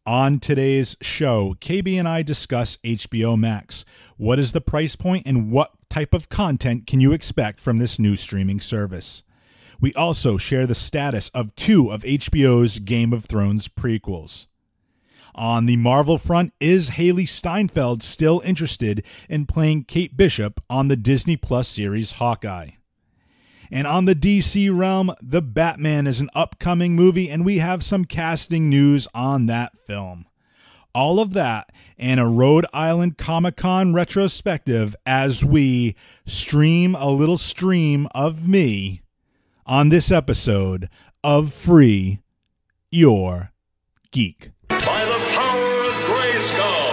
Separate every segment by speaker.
Speaker 1: On today's show, KB and I discuss HBO Max. What is the price point and what type of content can you expect from this new streaming service? We also share the status of 2 of HBO's Game of Thrones prequels. On the Marvel front, is Hailee Steinfeld still interested in playing Kate Bishop on the Disney Plus series Hawkeye? And on the DC realm, The Batman is an upcoming movie, and we have some casting news on that film. All of that and a Rhode Island Comic Con retrospective as we stream a little stream of me on this episode of Free Your Geek.
Speaker 2: By the power of Grayskull,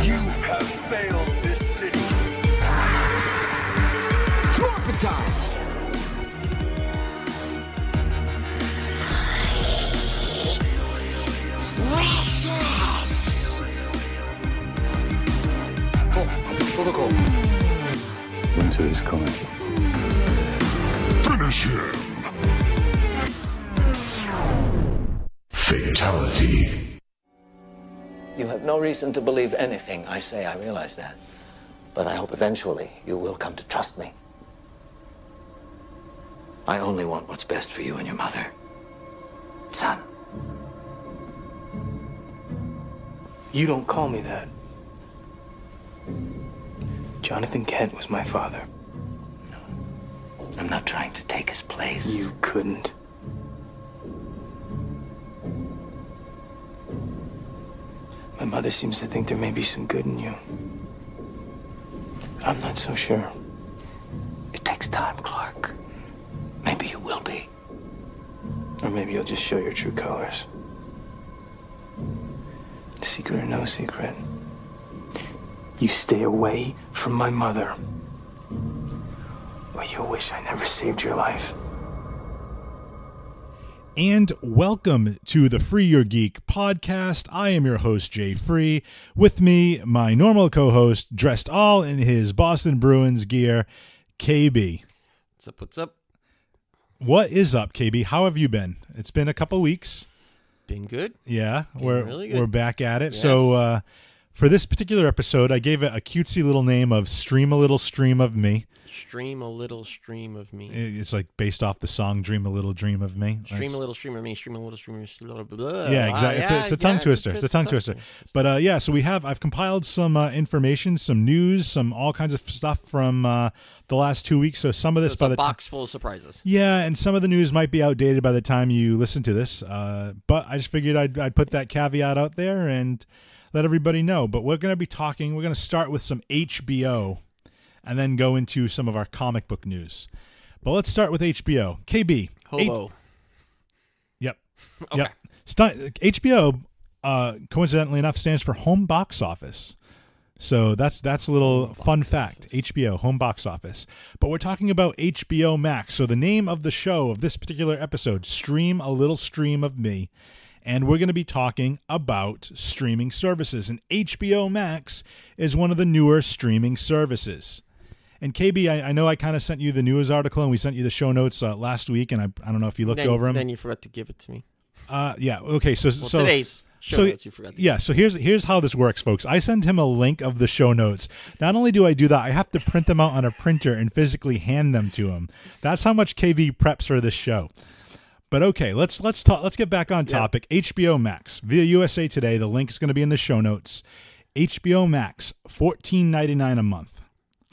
Speaker 3: You have failed this city. Traumatize.
Speaker 4: Winter is coming.
Speaker 2: finish him. Fatality.
Speaker 5: You have no reason to believe anything I say, I realize that. But I hope eventually you will come to trust me. I only want what's best for you and your mother. Son.
Speaker 6: You don't call me that. Jonathan Kent was my father.
Speaker 5: I'm not trying to take his place.
Speaker 6: You couldn't. My mother seems to think there may be some good in you. I'm not so sure.
Speaker 5: It takes time, Clark. Maybe you will be.
Speaker 6: Or maybe you'll just show your true colors. Secret or no secret, you stay away from my mother, or you'll wish I never saved your life.
Speaker 1: And welcome to the Free Your Geek podcast. I am your host, Jay Free. With me, my normal co-host, dressed all in his Boston Bruins gear, KB.
Speaker 7: What's up? What's up?
Speaker 1: What is up, KB? How have you been? It's been a couple weeks.
Speaker 7: Been good?
Speaker 1: Yeah,
Speaker 7: really good.
Speaker 1: We're back at it.
Speaker 7: Yes.
Speaker 1: So for this particular episode, I gave it a cutesy little name of Stream a Little Stream of Me.
Speaker 7: Stream a little stream of me.
Speaker 1: It's like based off the song Dream a Little Dream of Me.
Speaker 7: Stream a little stream of me. Stream a little stream of me.
Speaker 1: Yeah, exactly. It's a tongue twister. It's a tongue twister. But yeah, so I've compiled some information, some news, some all kinds of stuff from the last 2 weeks. So some of this
Speaker 7: It's a box full of surprises.
Speaker 1: Yeah, and some of the news might be outdated by the time you listen to this. But I just figured I'd put that caveat out there and let everybody know. But we're going to start with some HBO and then go into some of our comic book news. But let's start with HBO. KB.
Speaker 7: Hobo.
Speaker 1: Yep.
Speaker 7: Okay.
Speaker 1: Yep. HBO, coincidentally enough, stands for Home Box Office. So that's a little fun fact. HBO, Home Box Office. But we're talking about HBO Max. So the name of the show of this particular episode, Stream a Little Stream of Me. And we're going to be talking about streaming services. And HBO Max is one of the newer streaming services. And KB, I know I kind of sent you the news article, and we sent you the show notes last week, and I don't know if you looked over them.
Speaker 7: Then you forgot to give it to me.
Speaker 1: Yeah. Okay. So
Speaker 7: today's show notes you forgot to give.
Speaker 1: So here's how this works, folks. I send him a link of the show notes. Not only do I do that, I have to print them out on a printer and physically hand them to him. That's how much KV preps for this show. But okay, let's talk. Let's get back on topic. Yep. HBO Max via USA Today. The link is going to be in the show notes. HBO Max, $14.99 a month.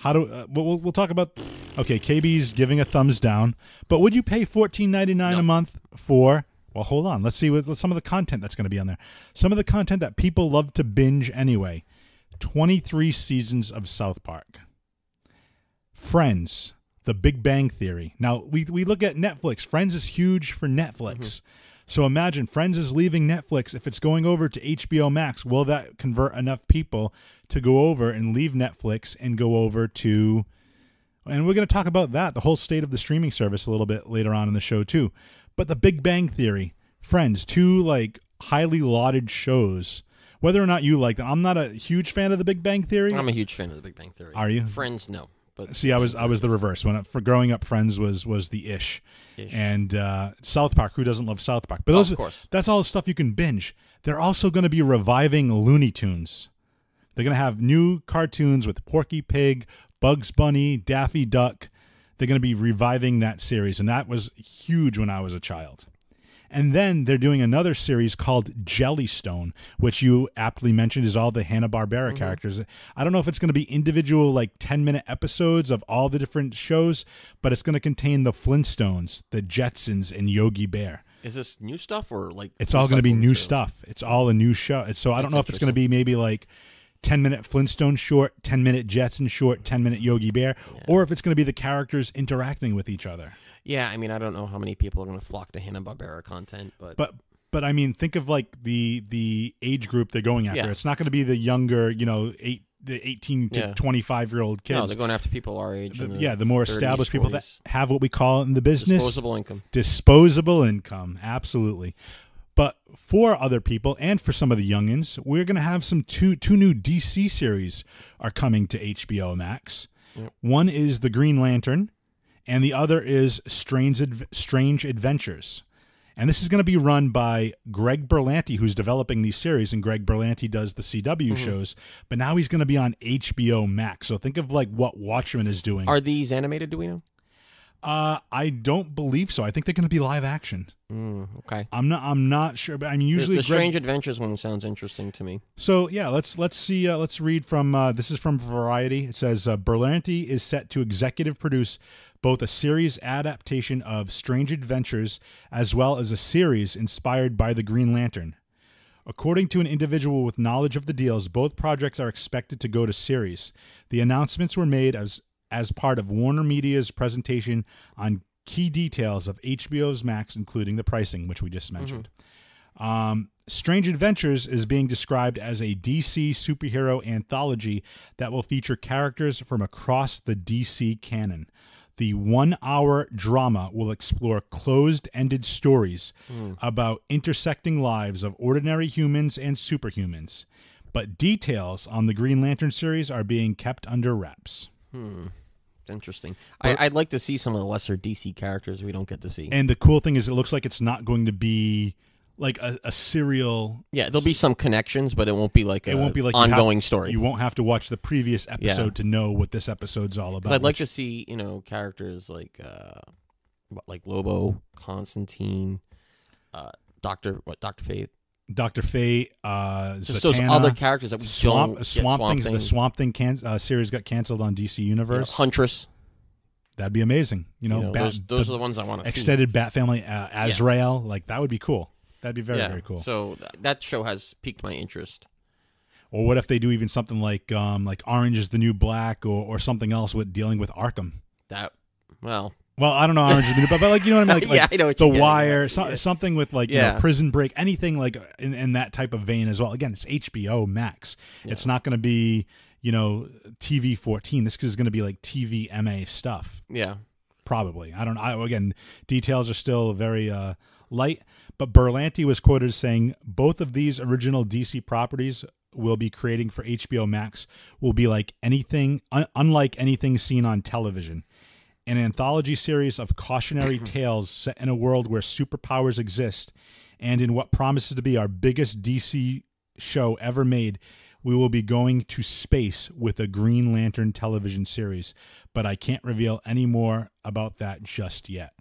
Speaker 1: How do we'll talk about? Okay, KB's giving a thumbs down. But would you pay $14.99 a month for? Well, hold on. Let's see what some of the content that's going to be on there. Some of the content that people love to binge anyway. 23 seasons of South Park. Friends. The Big Bang Theory. Now, we look at Netflix. Friends is huge for Netflix. Mm-hmm. So imagine Friends is leaving Netflix. If it's going over to HBO Max, will that convert enough people to go over and leave Netflix and go over to... And we're going to talk about that, the whole state of the streaming service a little bit later on in the show too. But The Big Bang Theory, Friends, 2 like highly lauded shows. Whether or not you like them, I'm not a huge fan of The Big Bang Theory.
Speaker 7: I'm a huge fan of The Big Bang Theory.
Speaker 1: Are you?
Speaker 7: Friends, no. But
Speaker 1: see, I was the reverse. For growing up, Friends was the ish. And South Park. Who doesn't love South Park? But
Speaker 7: of course,
Speaker 1: that's all the stuff you can binge. They're also going to be reviving Looney Tunes. They're going to have new cartoons with Porky Pig, Bugs Bunny, Daffy Duck. They're going to be reviving that series, and that was huge when I was a child. And then they're doing another series called Jellystone, which you aptly mentioned is all the Hanna-Barbera characters. I don't know if it's going to be individual 10-minute episodes of all the different shows, but it's going to contain the Flintstones, the Jetsons, and Yogi Bear.
Speaker 7: Is this new stuff or
Speaker 1: It's all going to be new stuff. It's all a new show. So I don't know if it's going to be maybe 10-minute Flintstone short, 10-minute Jetson short, 10-minute Yogi Bear, or if it's going to be the characters interacting with each other.
Speaker 7: Yeah, I mean, I don't know how many people are going to flock to Hanna-Barbera content,
Speaker 1: but I mean, think of the age group they're going after. It's not going to be the younger, the 18 to 25-year-old kids.
Speaker 7: No, they're going after people our age.
Speaker 1: The more
Speaker 7: 30s,
Speaker 1: established
Speaker 7: 40s.
Speaker 1: people that have what we call in the business
Speaker 7: disposable income.
Speaker 1: Absolutely. But for other people and for some of the youngins, we're going to have two new DC series are coming to HBO Max.
Speaker 7: Yep.
Speaker 1: One is The Green Lantern, and the other is Strange Adventures. And this is going to be run by Greg Berlanti, who's developing these series, and Greg Berlanti does the CW shows, but now he's going to be on HBO Max. So think of what Watchmen is doing.
Speaker 7: Are these animated, do we know?
Speaker 1: I don't believe so. I think they're going to be live action.
Speaker 7: Okay.
Speaker 1: I'm not sure, but I mean usually
Speaker 7: the Strange Adventures one sounds interesting to me.
Speaker 1: So yeah, let's see. Let's read from this is from Variety. It says Berlanti is set to executive produce both a series adaptation of Strange Adventures as well as a series inspired by the Green Lantern. According to an individual with knowledge of the deals, both projects are expected to go to series. The announcements were made as part of Warner Media's presentation on key details of HBO's Max, including the pricing, which we just mentioned. Strange Adventures is being described as a DC superhero anthology that will feature characters from across the DC canon. The 1-hour drama will explore closed-ended stories about intersecting lives of ordinary humans and superhumans, but details on the Green Lantern series are being kept under wraps.
Speaker 7: Interesting. I'd like to see some of the lesser DC characters we don't get to see.
Speaker 1: And the cool thing is it looks like it's not going to be like a serial.
Speaker 7: Yeah, there'll be some connections, but it won't be like an ongoing story.
Speaker 1: You won't have to watch the previous episode to know what this episode's all about.
Speaker 7: I'd like to see, characters like Lobo, Constantine, Dr. Fate.
Speaker 1: Dr. Fate,
Speaker 7: just
Speaker 1: Zatanna,
Speaker 7: those other characters that we don't get.
Speaker 1: Swamp Thing. The Swamp Thing series got canceled on DC Universe.
Speaker 7: Huntress.
Speaker 1: That'd be amazing.
Speaker 7: Those are the ones I want to see.
Speaker 1: Extended Bat Family, Azrael, that would be cool. That'd be very, very cool.
Speaker 7: So that show has piqued my interest.
Speaker 1: Or what if they do even something like Orange is the New Black or something else with dealing with Arkham? Well, I don't know Orange is the New Black, but you know what I mean?
Speaker 7: I know what
Speaker 1: The
Speaker 7: you're
Speaker 1: Wire, something with Prison Break, anything in that type of vein as well. Again, it's HBO Max. Yeah. It's not going to be TV 14. This is going to be like TV MA stuff.
Speaker 7: Yeah,
Speaker 1: probably. I don't know. Again, details are still very light. But Berlanti was quoted as saying both of these original DC properties will be creating for HBO Max will be like anything, unlike anything seen on television. An anthology series of cautionary tales set in a world where superpowers exist, and in what promises to be our biggest DC show ever made, we will be going to space with a Green Lantern television series, but I can't reveal any more about that just yet.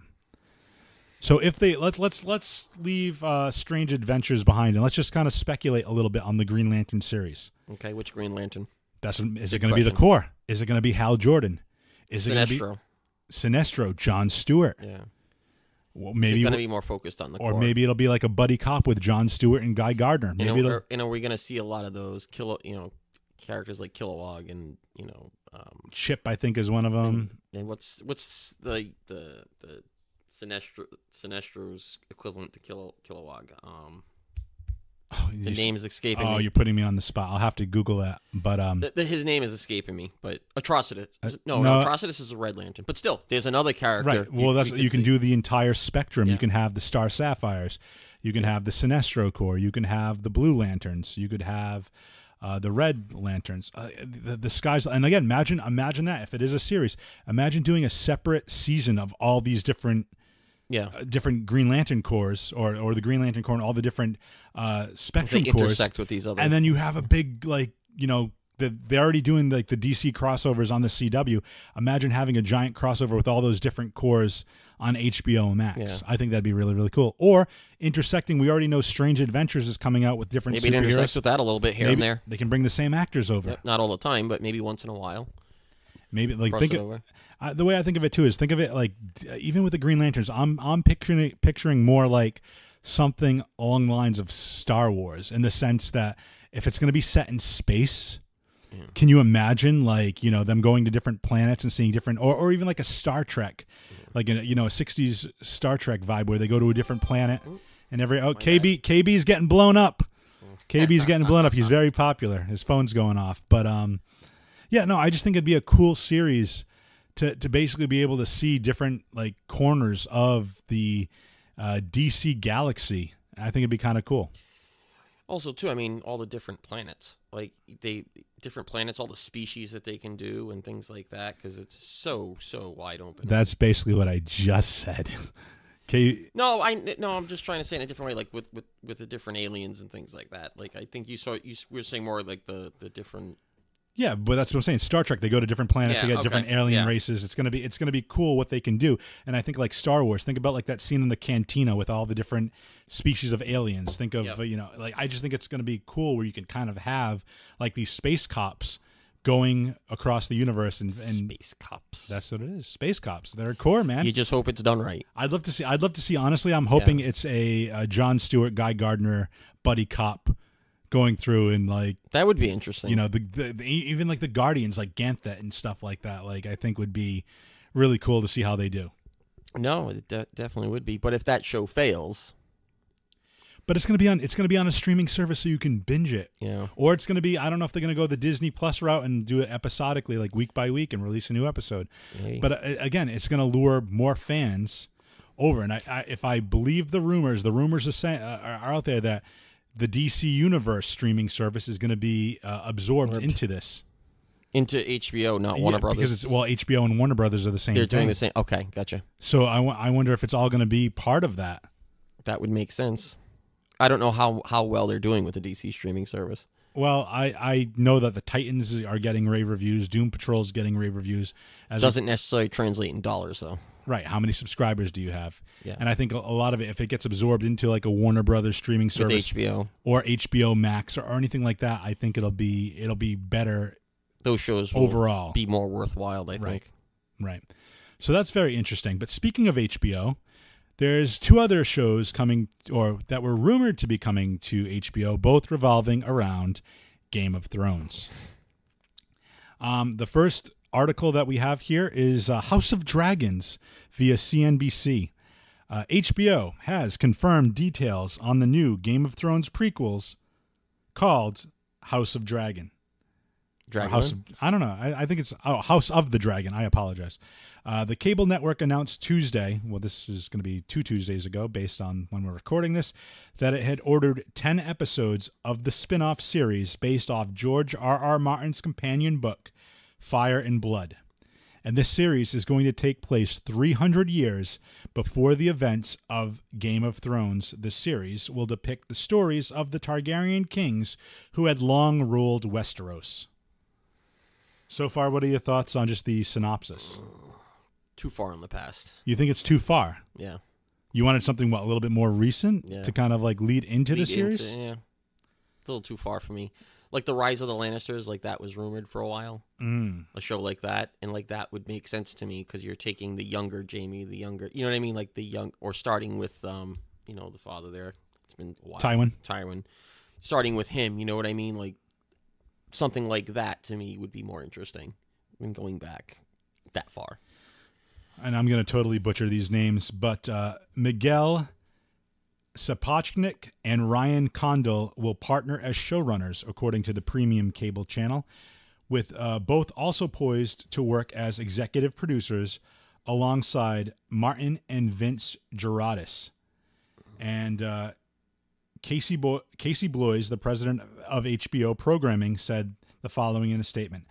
Speaker 1: So if they let's leave Strange Adventures behind and let's just kind of speculate a little bit on the Green Lantern series.
Speaker 7: Okay, which Green Lantern?
Speaker 1: Is it going to be the core? Is it going to be Hal Jordan? Is it going to be Sinestro, Jon Stewart?
Speaker 7: Yeah.
Speaker 1: Well, maybe
Speaker 7: it's going to be more focused on the core.
Speaker 1: Or maybe it'll be like a buddy cop with Jon Stewart and Guy Gardner. Maybe
Speaker 7: are we going to see a lot of those characters like Kilowog and
Speaker 1: Chip? I think is one of them.
Speaker 7: And what's the Sinestro's equivalent to Kilowog? The name is escaping me.
Speaker 1: Oh, you're putting me on the spot. I'll have to Google that. But
Speaker 7: his name is escaping me. But Atrocitus. No, Atrocitus is a Red Lantern. But still, there's another character.
Speaker 1: Right. Well, you can do the entire spectrum. Yeah. You can have the Star Sapphires. You can have the Sinestro Corps. You can have the Blue Lanterns. You could have the Red Lanterns. The skies. And again, imagine that if it is a series. Imagine doing a separate season of all these different Green Lantern Corps, or the Green Lantern Corps, and all the different Spectrum Corps
Speaker 7: intersect with these other.
Speaker 1: And then you have a big they're already doing like the DC crossovers on the CW. Imagine having a giant crossover with all those different cores on HBO Max.
Speaker 7: Yeah.
Speaker 1: I think that'd be really, really cool. Or intersecting, we already know Strange Adventures is coming out with different
Speaker 7: maybe
Speaker 1: superheroes.
Speaker 7: it intersects with that a little bit here and there.
Speaker 1: They can bring the same actors over.
Speaker 7: Yep, not all the time, but maybe once in a while.
Speaker 1: Maybe like
Speaker 7: Crossover.
Speaker 1: the way I think of it too is think of it like even with the Green Lanterns, I'm picturing more like something along the lines of Star Wars, in the sense that if it's going to be set in space. Can you imagine, like, them going to different planets and seeing different, or even like a Star Trek, like a 60s Star Trek vibe where they go to a different planet and KB's getting blown up. KB's getting blown up. He's very popular. His phone's going off. But I just think it'd be a cool series to basically be able to see different like corners of the DC galaxy. I think it'd be kind of cool.
Speaker 7: Also, too, I mean, all the different planets, like different planets, all the species that they can do and things like that, because it's so wide open.
Speaker 1: That's basically what I just said.
Speaker 7: No, I'm just trying to say in a different way, like with the different aliens and things like that. Like I think you were saying more like the different.
Speaker 1: Yeah, but that's what I'm saying. Star Trek, they go to different planets, they get different alien races. It's gonna be cool what they can do. And I think like Star Wars, think about like that scene in the cantina with all the different species of aliens. Think of like I just think it's gonna be cool where you can kind of have like these space cops going across the universe and
Speaker 7: space cops.
Speaker 1: That's what it is. Space cops. They're core, man.
Speaker 7: You just hope it's done right.
Speaker 1: I'd love to see. Honestly, I'm hoping it's a Jon Stewart, Guy Gardner buddy cop going through, and like
Speaker 7: that would be interesting.
Speaker 1: The even like the Guardians, like Ganthet and stuff like that. Like I think would be really cool to see how they do.
Speaker 7: No, it definitely would be. But if that show fails,
Speaker 1: but it's gonna be on a streaming service so you can binge it.
Speaker 7: Yeah.
Speaker 1: Or it's gonna be, I don't know if they're gonna go the Disney Plus route and do it episodically, like week by week, and release a new episode. Maybe. But again, it's gonna lure more fans over. And if I believe the rumors are out there that the DC Universe streaming service is going to be absorbed into this.
Speaker 7: Into HBO, not Warner Brothers.
Speaker 1: Because HBO and Warner Brothers are the same thing.
Speaker 7: They're doing the same. Okay, gotcha.
Speaker 1: So I wonder if it's all going to be part of that.
Speaker 7: That would make sense. I don't know how well they're doing with the DC streaming service.
Speaker 1: Well, I know that the Titans are getting rave reviews. Doom Patrol's getting rave reviews.
Speaker 7: Doesn't necessarily translate in dollars, though.
Speaker 1: Right. How many subscribers do you have?
Speaker 7: Yeah.
Speaker 1: And I think a lot of it, if it gets absorbed into like a Warner Brothers streaming service,
Speaker 7: with HBO
Speaker 1: or HBO Max or anything like that, I think it'll be better.
Speaker 7: Those shows will
Speaker 1: overall
Speaker 7: be more worthwhile, I think.
Speaker 1: Right. So that's very interesting. But speaking of HBO, there's two other shows coming, or that were rumored to be coming to HBO, both revolving around Game of Thrones. The first article that we have here is House of Dragons via CNBC. HBO has confirmed details on the new Game of Thrones prequels called House of Dragon. I don't know. I think it's House of the Dragon. I apologize. The cable network announced Tuesday, well, this is going to be 2 Tuesdays ago based on when we're recording this, that it had ordered 10 episodes of the spin-off series based off George R.R. Martin's companion book, Fire and Blood. And this series is going to take place 300 years before the events of Game of Thrones. The series will depict the stories of the Targaryen kings who had long ruled Westeros. So far, what are your thoughts on just the synopsis?
Speaker 7: Too far in the past.
Speaker 1: You think it's too far?
Speaker 7: Yeah.
Speaker 1: You wanted something, a little bit more recent to kind of like lead into the series?
Speaker 7: Yeah. It's a little too far for me. Like the Rise of the Lannisters, like that was rumored for a while. A show like that, and like that would make sense to me because you're taking the younger Jaime, you know what I mean, like the young, or starting with the father there. It's been a while. Tywin. Starting with him, you know what I mean, like something like that to me would be more interesting than going back that far.
Speaker 1: And I'm going to totally butcher these names, but Miguel Sapochnik and Ryan Condal will partner as showrunners, according to the premium cable channel, with both also poised to work as executive producers alongside Martin and Vince Geratis. And Casey Bloys, the president of HBO Programming, said the following in a statement.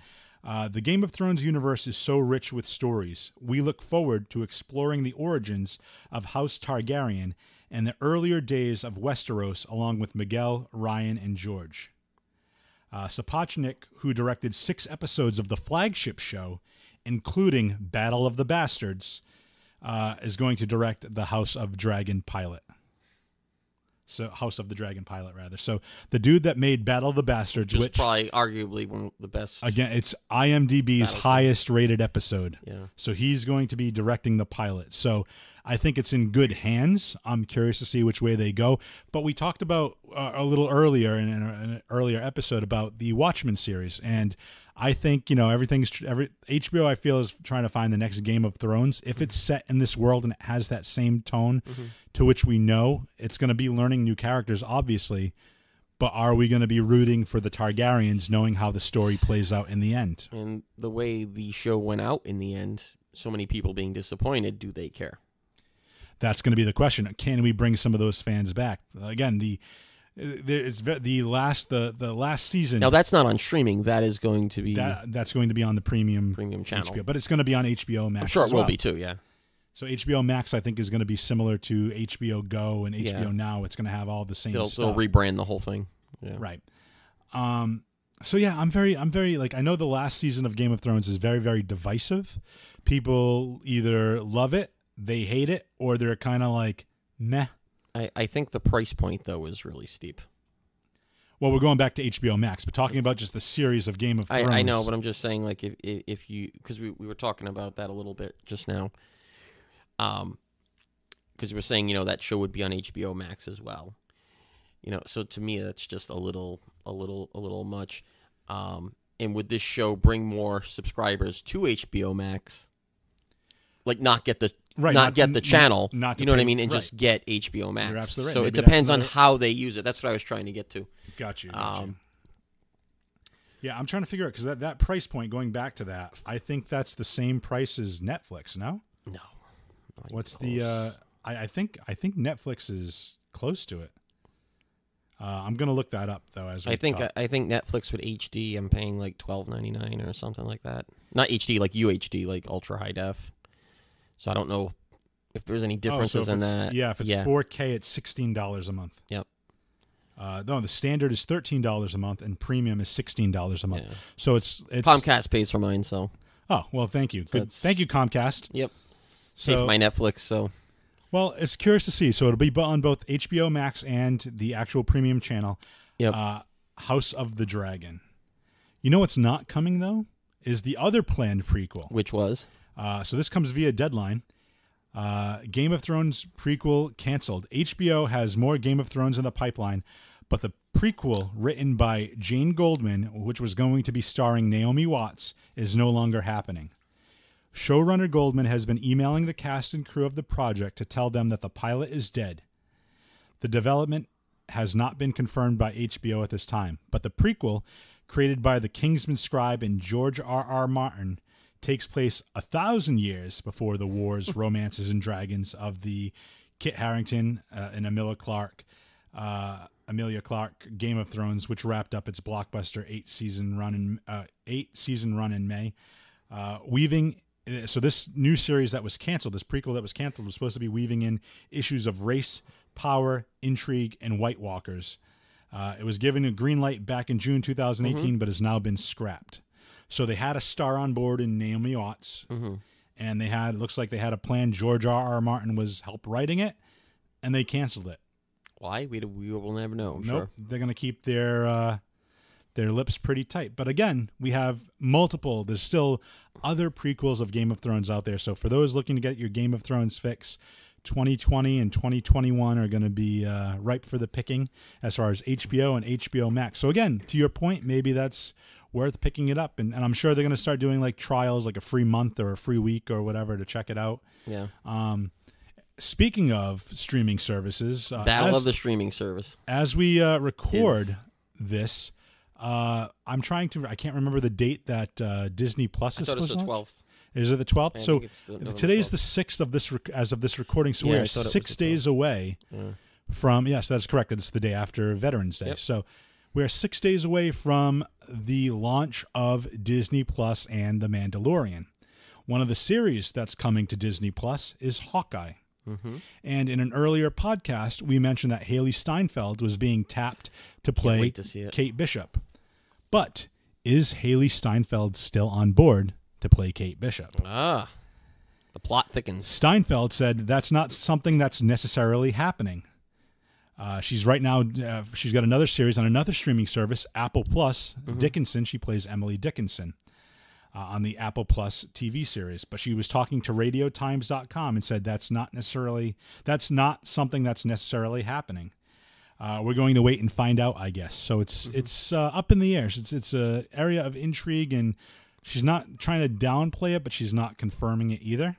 Speaker 1: The Game of Thrones universe is so rich with stories. We look forward to exploring the origins of House Targaryen and the earlier days of Westeros, along with Miguel, Ryan, and George. Sapochnik, who directed 6 episodes of the flagship show, including Battle of the Bastards, is going to direct the House of Dragon pilot. So House of the Dragon pilot, rather. So the dude that made Battle of the Bastards,
Speaker 7: which is probably arguably one of the best.
Speaker 1: Again, it's IMDb's highest rated episode.
Speaker 7: Yeah.
Speaker 1: So he's going to be directing the pilot. So I think it's in good hands. I'm curious to see which way they go. But we talked about a little earlier in an earlier episode about the Watchmen series, and I think, HBO, I feel, is trying to find the next Game of Thrones. If it's set in this world and it has that same tone to which we know, it's going to be learning new characters, obviously, but are we going to be rooting for the Targaryens, knowing how the story plays out in the end?
Speaker 7: And the way the show went out in the end, so many people being disappointed, do they care?
Speaker 1: That's going to be the question. Can we bring some of those fans back? Again, the last season.
Speaker 7: Now that's not on streaming. That is going to be
Speaker 1: that's going to be on the premium
Speaker 7: channel,
Speaker 1: HBO, but it's going to be on HBO Max.
Speaker 7: I'm sure it will
Speaker 1: well.
Speaker 7: be too. Yeah.
Speaker 1: So HBO Max, I think, is going to be similar to HBO Go and HBO Now. It's going to have all the same stuff.
Speaker 7: They'll rebrand the whole thing. Yeah.
Speaker 1: Right. So yeah, I'm very like, I know the last season of Game of Thrones is very, very divisive. People either love it, they hate it, or they're kind of like meh.
Speaker 7: I think the price point, though, is really steep.
Speaker 1: Well, we're going back to HBO Max, but talking about just the series of Game of Thrones.
Speaker 7: I know, but I'm just saying, like, if you, because we were talking about that a little bit just now, because we were saying, that show would be on HBO Max as well. So to me, that's just a little much. And would this show bring more subscribers to HBO Max? Like, not get the channel,
Speaker 1: not
Speaker 7: you know what I mean, and just get HBO Max.
Speaker 1: You're absolutely right.
Speaker 7: So
Speaker 1: Maybe
Speaker 7: it depends on how they use it. That's what I was trying to get to.
Speaker 1: Got you. Yeah, I'm trying to figure out, because that price point, going back to that, I think that's the same price as Netflix. No. What's the? I think Netflix is close to it. I'm gonna look that up though. I think
Speaker 7: Netflix with HD, I'm paying like $12.99 or something like that. Not HD, like UHD, like ultra high def. So I don't know if there's any differences in that.
Speaker 1: Yeah, if it's 4K, it's $16 a month.
Speaker 7: Yep.
Speaker 1: No, the standard is $13 a month, and premium is $16 a month. Yeah. So it's
Speaker 7: Comcast pays for mine. So.
Speaker 1: Oh well, thank you. Good. Thank you, Comcast.
Speaker 7: Yep. Pay for my Netflix. So.
Speaker 1: Well, it's curious to see. So it'll be on both HBO Max and the actual premium channel.
Speaker 7: Yep.
Speaker 1: House of the Dragon. You know what's not coming though is the other planned prequel,
Speaker 7: which was.
Speaker 1: So this comes via Deadline. Game of Thrones prequel canceled. HBO has more Game of Thrones in the pipeline, but the prequel written by Jane Goldman, which was going to be starring Naomi Watts, is no longer happening. Showrunner Goldman has been emailing the cast and crew of the project to tell them that the pilot is dead. The development has not been confirmed by HBO at this time, but the prequel, created by the Kingsman scribe and George R.R. Martin, takes place 1,000 years before the wars, romances, and dragons of the Kit Harington and Emilia Clarke Game of Thrones, which wrapped up its blockbuster 8-season run in May. So this new series that was canceled, this prequel that was canceled, was supposed to be weaving in issues of race, power, intrigue, and White Walkers. It was given a green light back in June 2018, but has now been scrapped. So they had a star on board in Naomi Watts, and looks like they had a plan. George R.R. Martin was help writing it, and they canceled it.
Speaker 7: Why? We will never know.
Speaker 1: Nope. They're going to keep their lips pretty tight. But again, we have multiple. There's still other prequels of Game of Thrones out there. So for those looking to get your Game of Thrones fix, 2020 and 2021 are going to be ripe for the picking as far as HBO and HBO Max. So again, to your point, maybe that's worth picking it up. And I'm sure they're going to start doing like trials, like a free month or a free week or whatever to check it out.
Speaker 7: Yeah.
Speaker 1: Speaking of streaming services.
Speaker 7: Battle of the streaming service.
Speaker 1: As we record this, I can't remember the date that Disney Plus is supposed to launch.
Speaker 7: It's the 12th.
Speaker 1: Is it the 12th? So
Speaker 7: today's
Speaker 1: the 6th of this as of this recording, so we're 6 days away from, yes, that's correct. It's the day after Veterans Day.
Speaker 7: Yep.
Speaker 1: So we're 6 days away from the launch of Disney Plus and The Mandalorian. One of the series that's coming to Disney Plus is Hawkeye. And in an earlier podcast, we mentioned that Hailee Steinfeld was being tapped to play
Speaker 7: wait to see it.
Speaker 1: Kate Bishop. But is Hailee Steinfeld still on board to play Kate Bishop?
Speaker 7: The plot thickens.
Speaker 1: Steinfeld said that's not something that's necessarily happening. She's right now, she's got another series on another streaming service, Apple Plus. Dickinson, she plays Emily Dickinson on the Apple Plus TV series. But she was talking to RadioTimes.com and said that's not something that's necessarily happening. We're going to wait and find out, I guess. So it's up in the air. It's an area of intrigue, and she's not trying to downplay it, but she's not confirming it either.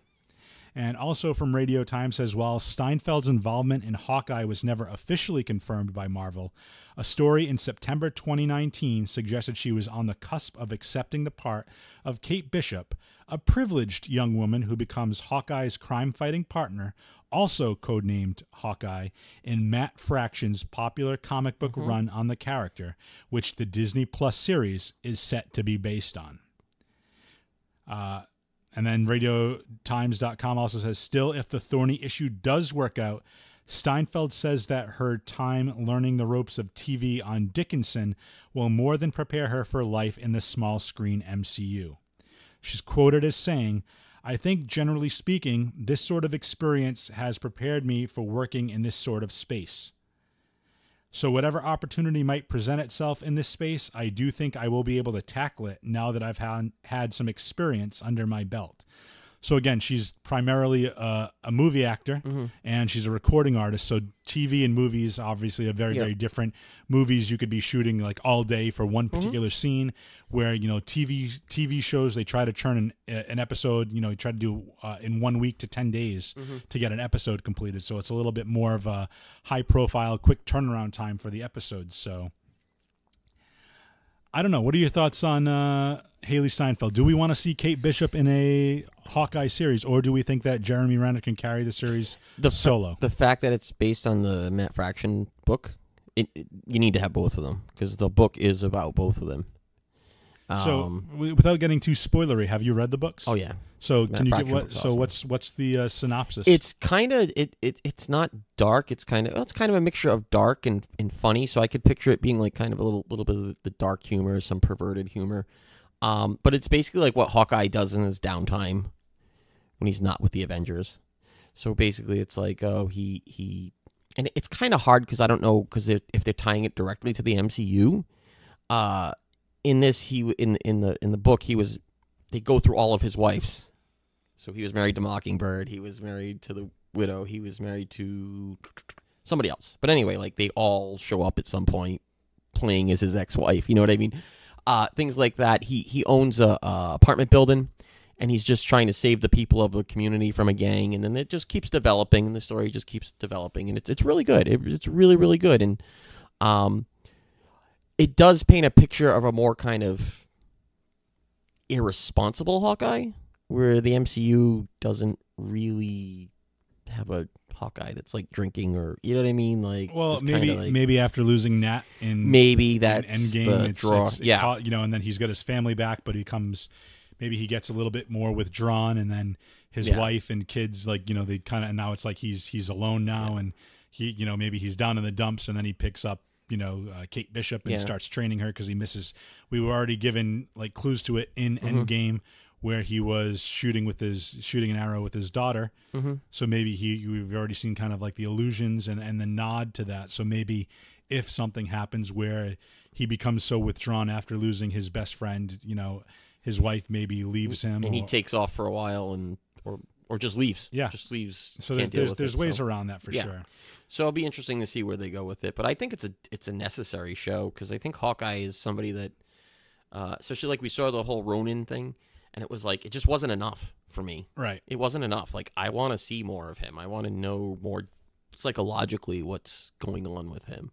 Speaker 1: And also from Radio Times says, while Steinfeld's involvement in Hawkeye was never officially confirmed by Marvel, a story in September 2019 suggested she was on the cusp of accepting the part of Kate Bishop, a privileged young woman who becomes Hawkeye's crime-fighting partner, also codenamed Hawkeye, in Matt Fraction's popular comic book run on the character, which the Disney Plus series is set to be based on. And then RadioTimes.com also says, still, if the thorny issue does work out, Steinfeld says that her time learning the ropes of TV on Dickinson will more than prepare her for life in the small screen MCU. She's quoted as saying, I think generally speaking, this sort of experience has prepared me for working in this sort of space. So whatever opportunity might present itself in this space, I do think I will be able to tackle it now that I've had some experience under my belt. So again, she's primarily a movie actor, and she's a recording artist. So TV and movies obviously are very, very different. Movies you could be shooting like all day for one particular scene, where TV shows they try to churn an episode. You try to do in 1 week to 10 days to get an episode completed. So it's a little bit more of a high profile, quick turnaround time for the episodes. So I don't know. What are your thoughts on Hailee Steinfeld? Do we want to see Kate Bishop in a Hawkeye series, or do we think that Jeremy Renner can carry the series solo?
Speaker 7: The fact that it's based on the Matt Fraction book, you need to have both of them, because the book is about both of them.
Speaker 1: So, without getting too spoilery, have you read the books?
Speaker 7: Oh yeah.
Speaker 1: So,
Speaker 7: Matt
Speaker 1: can you
Speaker 7: Fraction
Speaker 1: give
Speaker 7: book's awesome.
Speaker 1: what's the synopsis?
Speaker 7: It's kind of it's not dark. It's kind of a mixture of dark and funny. So I could picture it being like kind of a little bit of the dark humor, some perverted humor. But it's basically like what Hawkeye does in his downtime when he's not with the Avengers. So basically, it's like he and it's kind of hard because I don't know if they're tying it directly to the MCU. In this, in the book, they go through all of his wives. So he was married to Mockingbird. He was married to the Widow. He was married to somebody else. But anyway, like they all show up at some point playing as his ex-wife. You know what I mean? Things like that. He owns a apartment building, and he's just trying to save the people of the community from a gang. And then it just keeps developing, and the story just keeps developing. And it's really good. It's really, really good. And it does paint a picture of a more kind of irresponsible Hawkeye, where the MCU doesn't really have a Hawkeye that's like drinking, or you know what I mean? Like,
Speaker 1: well, maybe after losing Nat in
Speaker 7: Endgame,
Speaker 1: the
Speaker 7: draw.
Speaker 1: And then he's got his family back, but maybe he gets a little bit more withdrawn, and then his wife and kids, like they kind of, and now it's like he's alone now, and he maybe he's down in the dumps, and then he picks up Kate Bishop and starts training her because he misses. We were already given like clues to it in Endgame, where he was shooting an arrow with his daughter. So maybe we've already seen kind of like the allusions and the nod to that. So maybe if something happens where he becomes so withdrawn after losing his best friend, his wife maybe leaves him,
Speaker 7: and he takes off for a while, or just leaves.
Speaker 1: Yeah,
Speaker 7: just leaves.
Speaker 1: So there's ways around that for sure.
Speaker 7: So it'll be interesting to see where they go with it. But I think it's a necessary show, because I think Hawkeye is somebody that, especially like we saw the whole Ronin thing, and it was like it just wasn't enough for me.
Speaker 1: Right.
Speaker 7: It wasn't enough. Like I want to see more of him. I want to know more psychologically what's going on with him.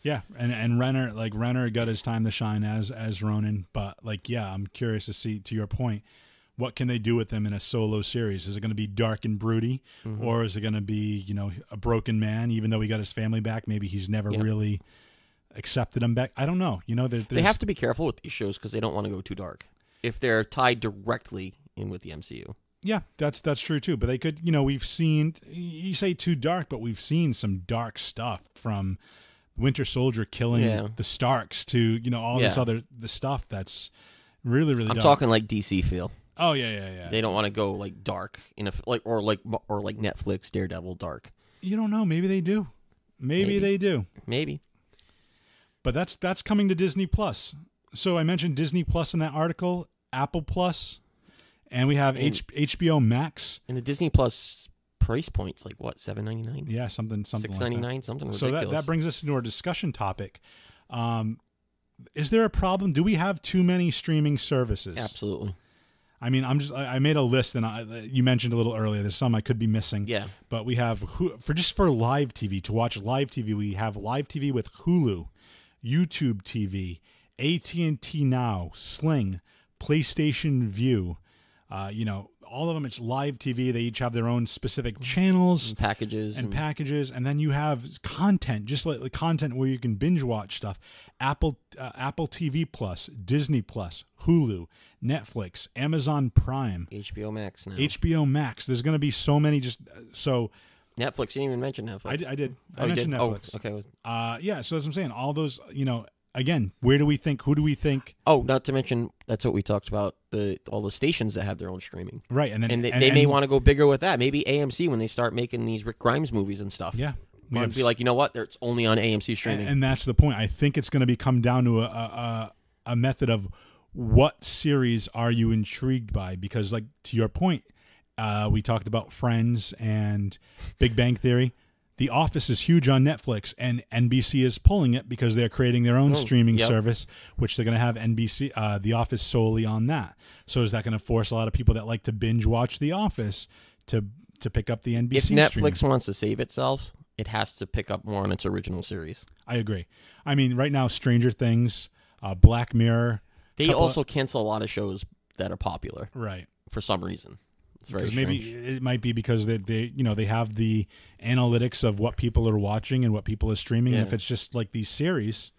Speaker 1: Yeah, and Renner got his time to shine as Ronin, but I'm curious to see, to your point, what can they do with him in a solo series? Is it going to be dark and broody, or is it going to be, a broken man, even though he got his family back? Maybe he's never really accepted him back. I don't know.
Speaker 7: They have to be careful with these shows because they don't want to go too dark if they're tied directly in with the MCU.
Speaker 1: Yeah, that's true too. But they could, we've seen, you say too dark, but we've seen some dark stuff from Winter Soldier killing the Starks to, all this the stuff that's really, really dark.
Speaker 7: I'm talking like DC feel.
Speaker 1: Oh yeah.
Speaker 7: They don't want to go like dark or like Netflix Daredevil dark.
Speaker 1: You don't know. Maybe they do. Maybe they do.
Speaker 7: Maybe.
Speaker 1: But that's coming to Disney Plus. So I mentioned Disney Plus in that article, Apple Plus, and we have HBO Max.
Speaker 7: And the Disney Plus price point's like what, $7.99?
Speaker 1: Yeah, something
Speaker 7: $6.99,
Speaker 1: like
Speaker 7: something ridiculous.
Speaker 1: So that brings us into our discussion topic. Is there a problem? Do we have too many streaming services?
Speaker 7: Absolutely.
Speaker 1: I mean, I made a list, and you mentioned a little earlier. There's some I could be missing.
Speaker 7: Yeah.
Speaker 1: But we have for live TV, to watch live TV, we have live TV with Hulu, YouTube TV, AT&T Now, Sling, PlayStation View. All of them, it's live TV. They each have their own specific channels
Speaker 7: and packages.
Speaker 1: And then you have content, just like the content where you can binge watch stuff. Apple TV Plus, Disney Plus, Hulu, Netflix, Amazon Prime,
Speaker 7: HBO Max now.
Speaker 1: HBO Max. There's going to be so many.
Speaker 7: Netflix. You didn't even mention Netflix.
Speaker 1: I did.
Speaker 7: I mentioned
Speaker 1: Netflix.
Speaker 7: Oh, okay.
Speaker 1: Yeah. So as I'm saying, all those. Again, where do we think? Who do we think?
Speaker 7: Oh, not to mention that's what we talked about. All the stations that have their own streaming.
Speaker 1: Right, and
Speaker 7: they may want to go bigger with that. Maybe AMC when they start making these Rick Grimes movies and stuff.
Speaker 1: Yeah.
Speaker 7: Might be like, you know what? It's only on AMC streaming.
Speaker 1: And that's the point. I think it's going to come down to a method of what series are you intrigued by? Because, like, to your point, we talked about Friends and Big Bang Theory. The Office is huge on Netflix, and NBC is pulling it because they're creating their own streaming service, which they're going to have The Office solely on that. So is that going to force a lot of people that like to binge watch The Office to pick up the NBC?
Speaker 7: If Netflix wants to save itself, it has to pick up more on its original series.
Speaker 1: I agree. I mean, right now, Stranger Things, Black Mirror.
Speaker 7: They also cancel a lot of shows that are popular,
Speaker 1: right?
Speaker 7: For some reason. It's very strange.
Speaker 1: Maybe it might be because they have the analytics of what people are watching and what people are streaming. And if it's just like these series,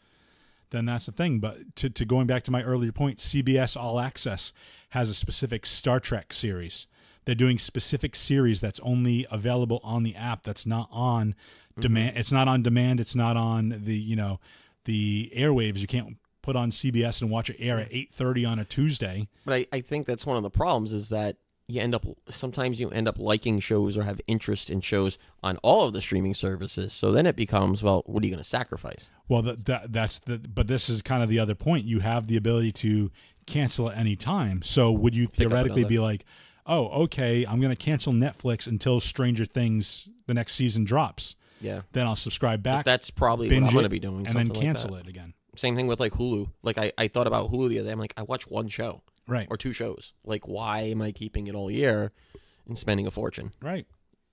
Speaker 1: then that's the thing. But to going back to my earlier point, CBS All Access has a specific Star Trek series. They're doing specific series that's only available on the app. That's not on demand. It's not on demand. It's not on the airwaves. You can't put on CBS and watch it air at 8:30 on a Tuesday.
Speaker 7: But I think that's one of the problems is that sometimes you end up liking shows or have interest in shows on all of the streaming services. So then it becomes, well, what are you going to sacrifice?
Speaker 1: Well, but this is kind of the other point. You have the ability to cancel at any time. So would you theoretically be like, oh, okay, I'm going to cancel Netflix until Stranger Things, the next season drops.
Speaker 7: Yeah.
Speaker 1: Then I'll subscribe back.
Speaker 7: But that's probably what I'm going to be doing.
Speaker 1: And then cancel it again.
Speaker 7: Same thing with like Hulu. Like I thought about Hulu the other day. I'm like, I watch one show.
Speaker 1: Right.
Speaker 7: Or two shows. Like, why am I keeping it all year and spending a fortune?
Speaker 1: Right.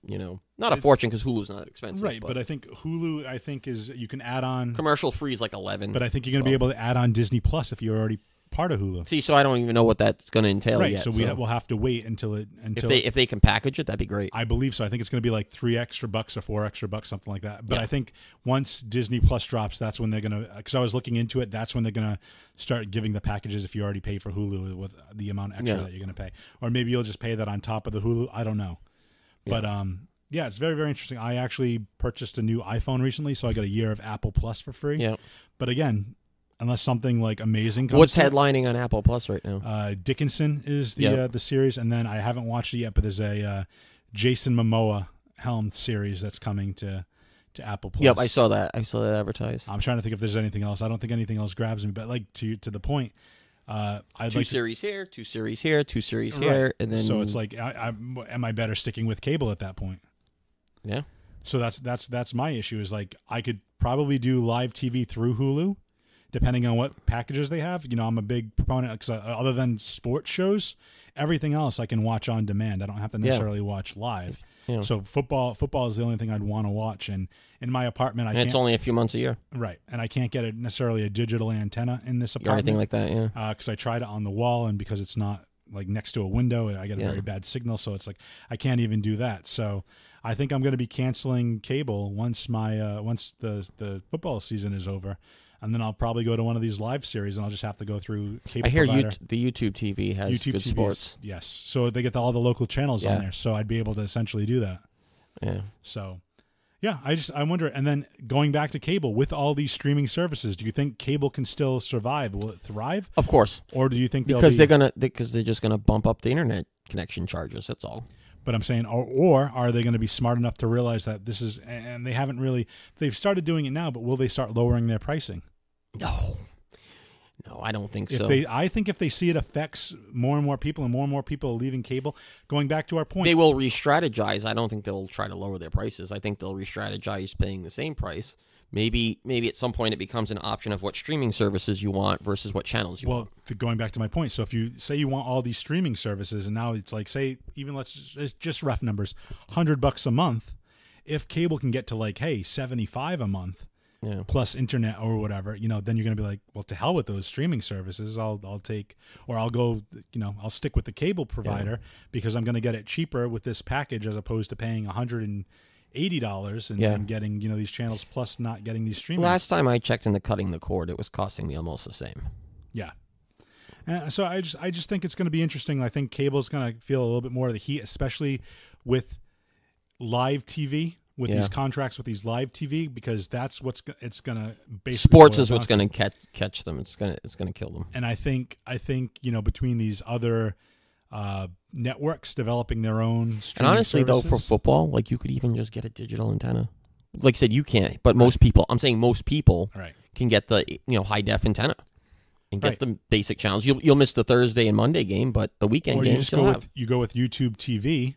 Speaker 7: Not a fortune because Hulu's not expensive.
Speaker 1: Right, but I think Hulu, is you can add on
Speaker 7: commercial free is like $11.
Speaker 1: But I think you're going to be able to add on Disney Plus if you're already part of Hulu.
Speaker 7: See, so I don't even know what that's going to entail
Speaker 1: yet.
Speaker 7: Right,
Speaker 1: so we'll have to wait until
Speaker 7: if they can package it, that'd be great.
Speaker 1: I believe so. I think it's going to be like $3 extra or $4 extra, something like that. But I think once Disney Plus drops, that's when they're going to. Because I was looking into it, that's when they're going to start giving the packages if you already pay for Hulu with the amount extra that you're going to pay, or maybe you'll just pay that on top of the Hulu. I don't know, but yeah, it's very, very interesting. I actually purchased a new iPhone recently, so I got a year of Apple Plus for free.
Speaker 7: Yeah,
Speaker 1: but again, unless something like amazing comes.
Speaker 7: What's headlining on Apple Plus right now?
Speaker 1: Dickinson is the series, and then I haven't watched it yet, but there's a Jason Momoa helmed series that's coming to Apple Plus.
Speaker 7: Yep, I saw that. I saw that advertised.
Speaker 1: I'm trying to think if there's anything else. I don't think anything else grabs me, but like to the point,
Speaker 7: two series here, two series here, two series here, and then
Speaker 1: so it's like, am I better sticking with cable at that point?
Speaker 7: Yeah.
Speaker 1: So that's my issue. Is like I could probably do live TV through Hulu, depending on what packages they have. I'm a big proponent because other than sports shows, everything else I can watch on demand. I don't have to necessarily watch live. Yeah. So football is the only thing I'd want to watch. And in my apartment,
Speaker 7: and it's only a few months a year.
Speaker 1: Right. And I can't get necessarily a digital antenna in this apartment.
Speaker 7: Or anything like that, yeah.
Speaker 1: Because I tried it on the wall, and because it's not like next to a window. I get a very bad signal, so it's like I can't even do that. So I think I'm going to be canceling cable once once the football season is over, and then I'll probably go to one of these live series, and I'll just have to go through cable.
Speaker 7: I hear
Speaker 1: provider.
Speaker 7: the YouTube TV has
Speaker 1: YouTube
Speaker 7: good
Speaker 1: TV
Speaker 7: sports.
Speaker 1: Yes, so they get all the local channels on there, so I'd be able to essentially do that.
Speaker 7: Yeah.
Speaker 1: So. Yeah, I wonder. And then going back to cable, with all these streaming services, do you think cable can still survive? Will it thrive?
Speaker 7: Of course.
Speaker 1: Or do you think
Speaker 7: because they're just gonna bump up the internet connection charges? That's all.
Speaker 1: But I'm saying, or are they going to be smart enough to realize that this is, and they haven't really, they've started doing it now, but will they start lowering their pricing?
Speaker 7: No, I don't think so.
Speaker 1: I think if they see it affects more and more people and more people are leaving cable, going back to our point.
Speaker 7: They will re-strategize. I don't think they'll try to lower their prices. I think they'll re-strategize paying the same price. Maybe at some point it becomes an option of what streaming services you want versus what channels you want.
Speaker 1: Well, going back to my point, so if you say you want all these streaming services, and now it's like, say, even it's just rough numbers, $100 a month, if cable can get to like, hey, $75 a month, plus internet or whatever, then you're going to be like, well, to hell with those streaming services. I'll take, or I'll go, I'll stick with the cable provider because I'm going to get it cheaper with this package as opposed to paying $180 and getting, these channels plus not getting these streaming.
Speaker 7: Last time I checked into cutting the cord, it was costing me almost the same.
Speaker 1: Yeah. So I just think it's going to be interesting. I think cable's going to feel a little bit more of the heat, especially with live TV. With these contracts with these live TV, because that's it's gonna basically
Speaker 7: sports is what's gonna catch them. It's gonna kill them.
Speaker 1: And I think between these other networks developing their own streaming
Speaker 7: and honestly
Speaker 1: services,
Speaker 7: though, for football, like you could even just get a digital antenna. Like I said, you can't, but most people, I'm saying most people, can get the high def antenna and get the basic channels. You'll miss the Thursday and Monday game, but the weekend games
Speaker 1: you go with YouTube TV,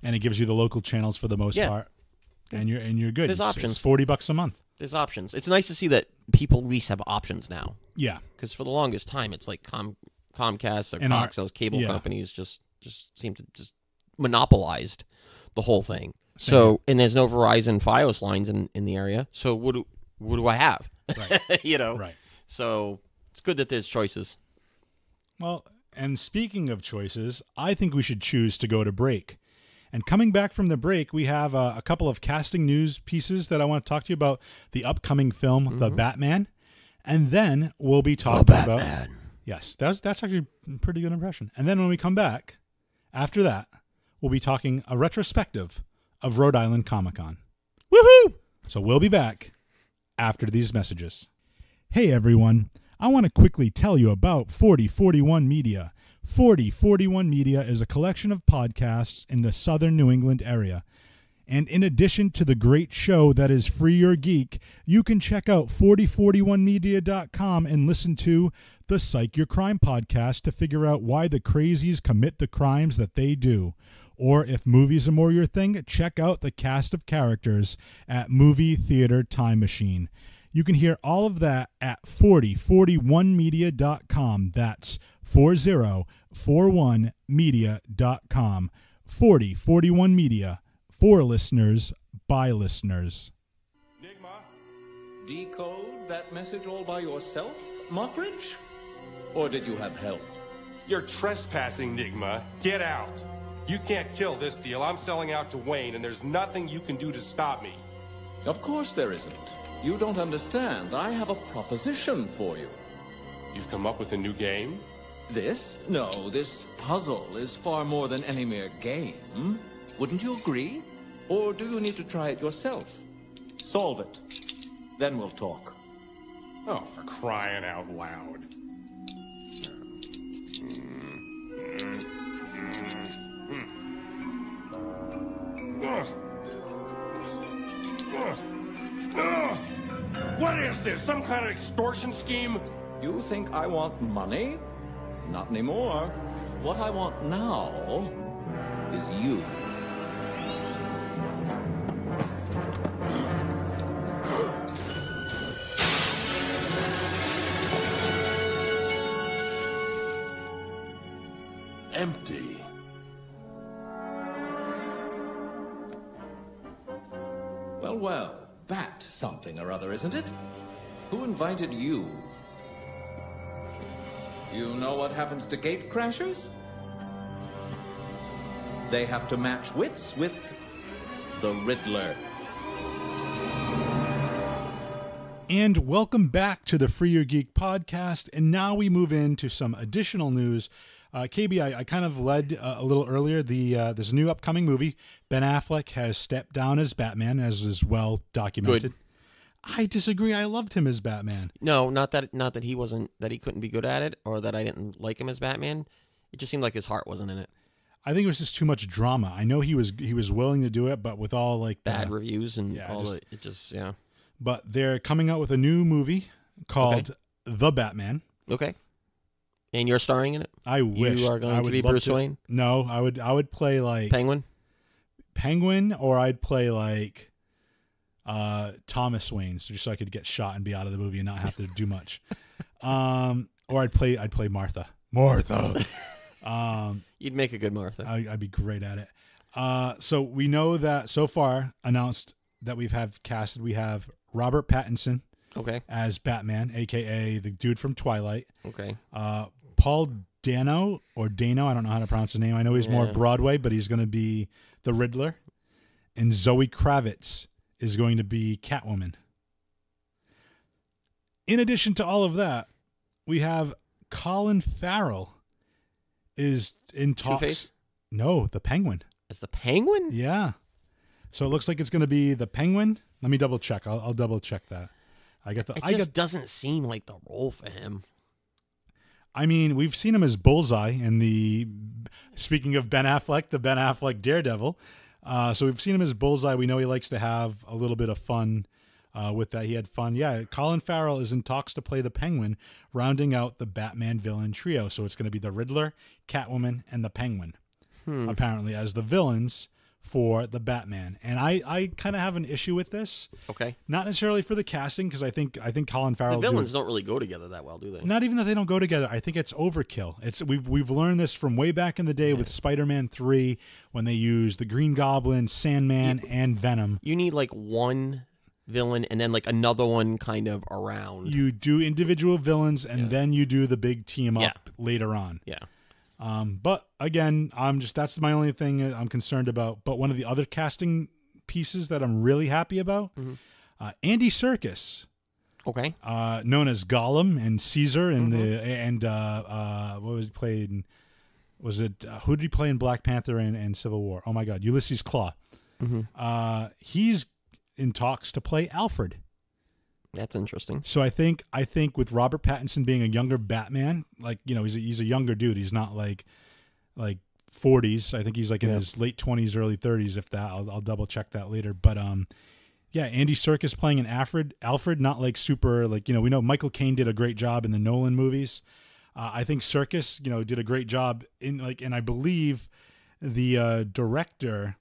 Speaker 1: and it gives you the local channels for the most part. And you're good.
Speaker 7: There's options.
Speaker 1: It's $40 a month.
Speaker 7: There's options. It's nice to see that people at least have options now.
Speaker 1: Yeah.
Speaker 7: Because for the longest time, it's like Comcast or Cox, those cable companies just seem to just monopolized the whole thing. So, and there's no Verizon Fios lines in the area. So what do I have?
Speaker 1: Right.
Speaker 7: Right. So it's good that there's choices.
Speaker 1: Well, and speaking of choices, I think we should choose to go to break. And coming back from the break, we have a couple of casting news pieces that I want to talk to you about the upcoming film, The Batman. And then we'll be talking about... Yes, that's actually a pretty good impression. And then when we come back, after that, we'll be talking a retrospective of Rhode Island Comic Con. Woohoo! So we'll be back after these messages. Hey, everyone. I want to quickly tell you about 4041 Media. 4041 Media is a collection of podcasts in the southern New England area. And in addition to the great show that is Free Your Geek, you can check out 4041media.com and listen to the Psych Your Crime podcast to figure out why the crazies commit the crimes that they do. Or if movies are more your thing, check out the cast of characters at Movie Theater Time Machine. You can hear all of that at 4041media.com. That's 4041media.com. 4041 Media. For listeners, by listeners.
Speaker 8: Nigma, decode that message all by yourself, Mockridge? Or did you have help?
Speaker 2: You're trespassing, Nigma. Get out. You can't kill this deal. I'm selling out to Wayne, and there's nothing you can do to stop me.
Speaker 8: Of course there isn't. You don't understand. I have a proposition for you.
Speaker 2: You've come up with a new game?
Speaker 8: This? No, this puzzle is far more than any mere game. Wouldn't you agree? Or do you need to try it yourself? Solve it. Then we'll talk.
Speaker 2: Oh, for crying out loud. What is this? Some kind of extortion scheme?
Speaker 8: You think I want money? Not anymore. What I want now is you.
Speaker 3: Empty.
Speaker 8: Well, bat something or other, isn't it? Who invited you? You know what happens to gate crashers? They have to match wits with the Riddler.
Speaker 1: And welcome back to the Free Your Geek podcast. And now we move into some additional news. KB, I kind of led a little earlier. There's a new upcoming movie. Ben Affleck has stepped down as Batman, as is well documented.
Speaker 7: Good.
Speaker 1: I disagree. I loved him as Batman.
Speaker 7: No, not that he couldn't be good at it, or that I didn't like him as Batman. It just seemed like his heart wasn't in it.
Speaker 1: I think it was just too much drama. I know he was willing to do it, but with all like
Speaker 7: bad reviews and
Speaker 1: it
Speaker 7: just.
Speaker 1: But they're coming out with a new movie called The Batman.
Speaker 7: Okay. And you're starring in it?
Speaker 1: I wish.
Speaker 7: You are going to be Bruce Wayne?
Speaker 1: No, I would play like
Speaker 7: Penguin,
Speaker 1: or I'd play like Thomas Wayne, just so I could get shot and be out of the movie and not have to do much. Or I'd play Martha.
Speaker 7: You'd make a good Martha.
Speaker 1: I'd be great at it. So we know that so far announced that we have Robert Pattinson as Batman, a.k.a. the dude from Twilight.
Speaker 7: Okay.
Speaker 1: Paul Dano, I don't know how to pronounce his name. I know he's more Broadway, but he's going to be the Riddler. And Zoe Kravitz is going to be Catwoman. In addition to all of that, we have Colin Farrell is in talks.
Speaker 7: Two-Face?
Speaker 1: No, the Penguin.
Speaker 7: As the Penguin?
Speaker 1: Yeah. So it looks like it's going to be the Penguin. Let me double check. I'll double check that.
Speaker 7: It doesn't seem like the role for him.
Speaker 1: I mean, we've seen him as Bullseye in speaking of Ben Affleck, the Ben Affleck Daredevil. So we've seen him as Bullseye. We know he likes to have a little bit of fun with that. He had fun. Yeah, Colin Farrell is in talks to play the Penguin, rounding out the Batman villain trio. So it's going to be the Riddler, Catwoman, and the Penguin, apparently, as the villains for the Batman. And I kind of have an issue with this.
Speaker 7: Okay.
Speaker 1: Not necessarily for the casting, because I think Colin Farrell.
Speaker 7: The villains don't really go together that well, do they?
Speaker 1: Not even that they don't go together. I think it's overkill. We've learned this from way back in the day with Spider-Man 3 when they used the Green Goblin, Sandman, and Venom.
Speaker 7: You need like one villain and then like another one kind of around.
Speaker 1: You do individual villains and then you do the big team up later on.
Speaker 7: Yeah.
Speaker 1: But again, that's my only thing I'm concerned about. But one of the other casting pieces that I'm really happy about, Andy Serkis, known as Gollum and Caesar in what was he played? Was it who did he play in Black Panther and Civil War? Oh my God, Ulysses Claw. He's in talks to play Alfred.
Speaker 7: That's interesting.
Speaker 1: So I think with Robert Pattinson being a younger Batman, like, you know, he's a younger dude. He's not like 40s. I think he's like in his late 20s, early 30s. If that, I'll double check that later. But yeah, Andy Serkis playing an Alfred, not like super like, you know, we know Michael Caine did a great job in the Nolan movies. I think Serkis, you know, did a great job in and I believe the director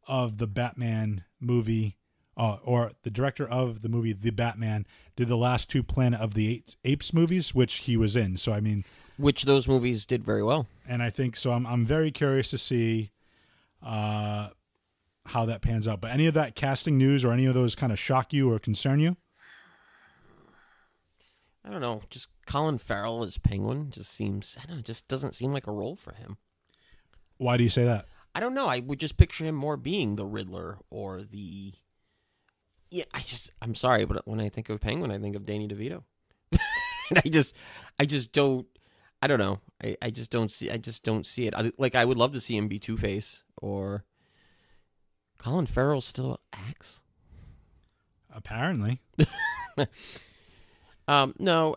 Speaker 1: of the Batman movie. Or the director of the movie The Batman did the last two Planet of the Apes movies, which he was in. So I mean,
Speaker 7: which those movies did very well.
Speaker 1: And I think so. I'm very curious to see how that pans out. But any of that casting news or any of those kind of shock you or concern you?
Speaker 7: I don't know. Just Colin Farrell as Penguin just doesn't seem like a role for him.
Speaker 1: Why do you say that?
Speaker 7: I don't know. I would just picture him more being the Riddler or the. Yeah, I'm sorry, but when I think of Penguin, I think of Danny DeVito. And I just don't, I don't know. I just don't see it. I would love to see him be Two-Face or Colin Farrell still acts.
Speaker 1: Apparently.
Speaker 7: No,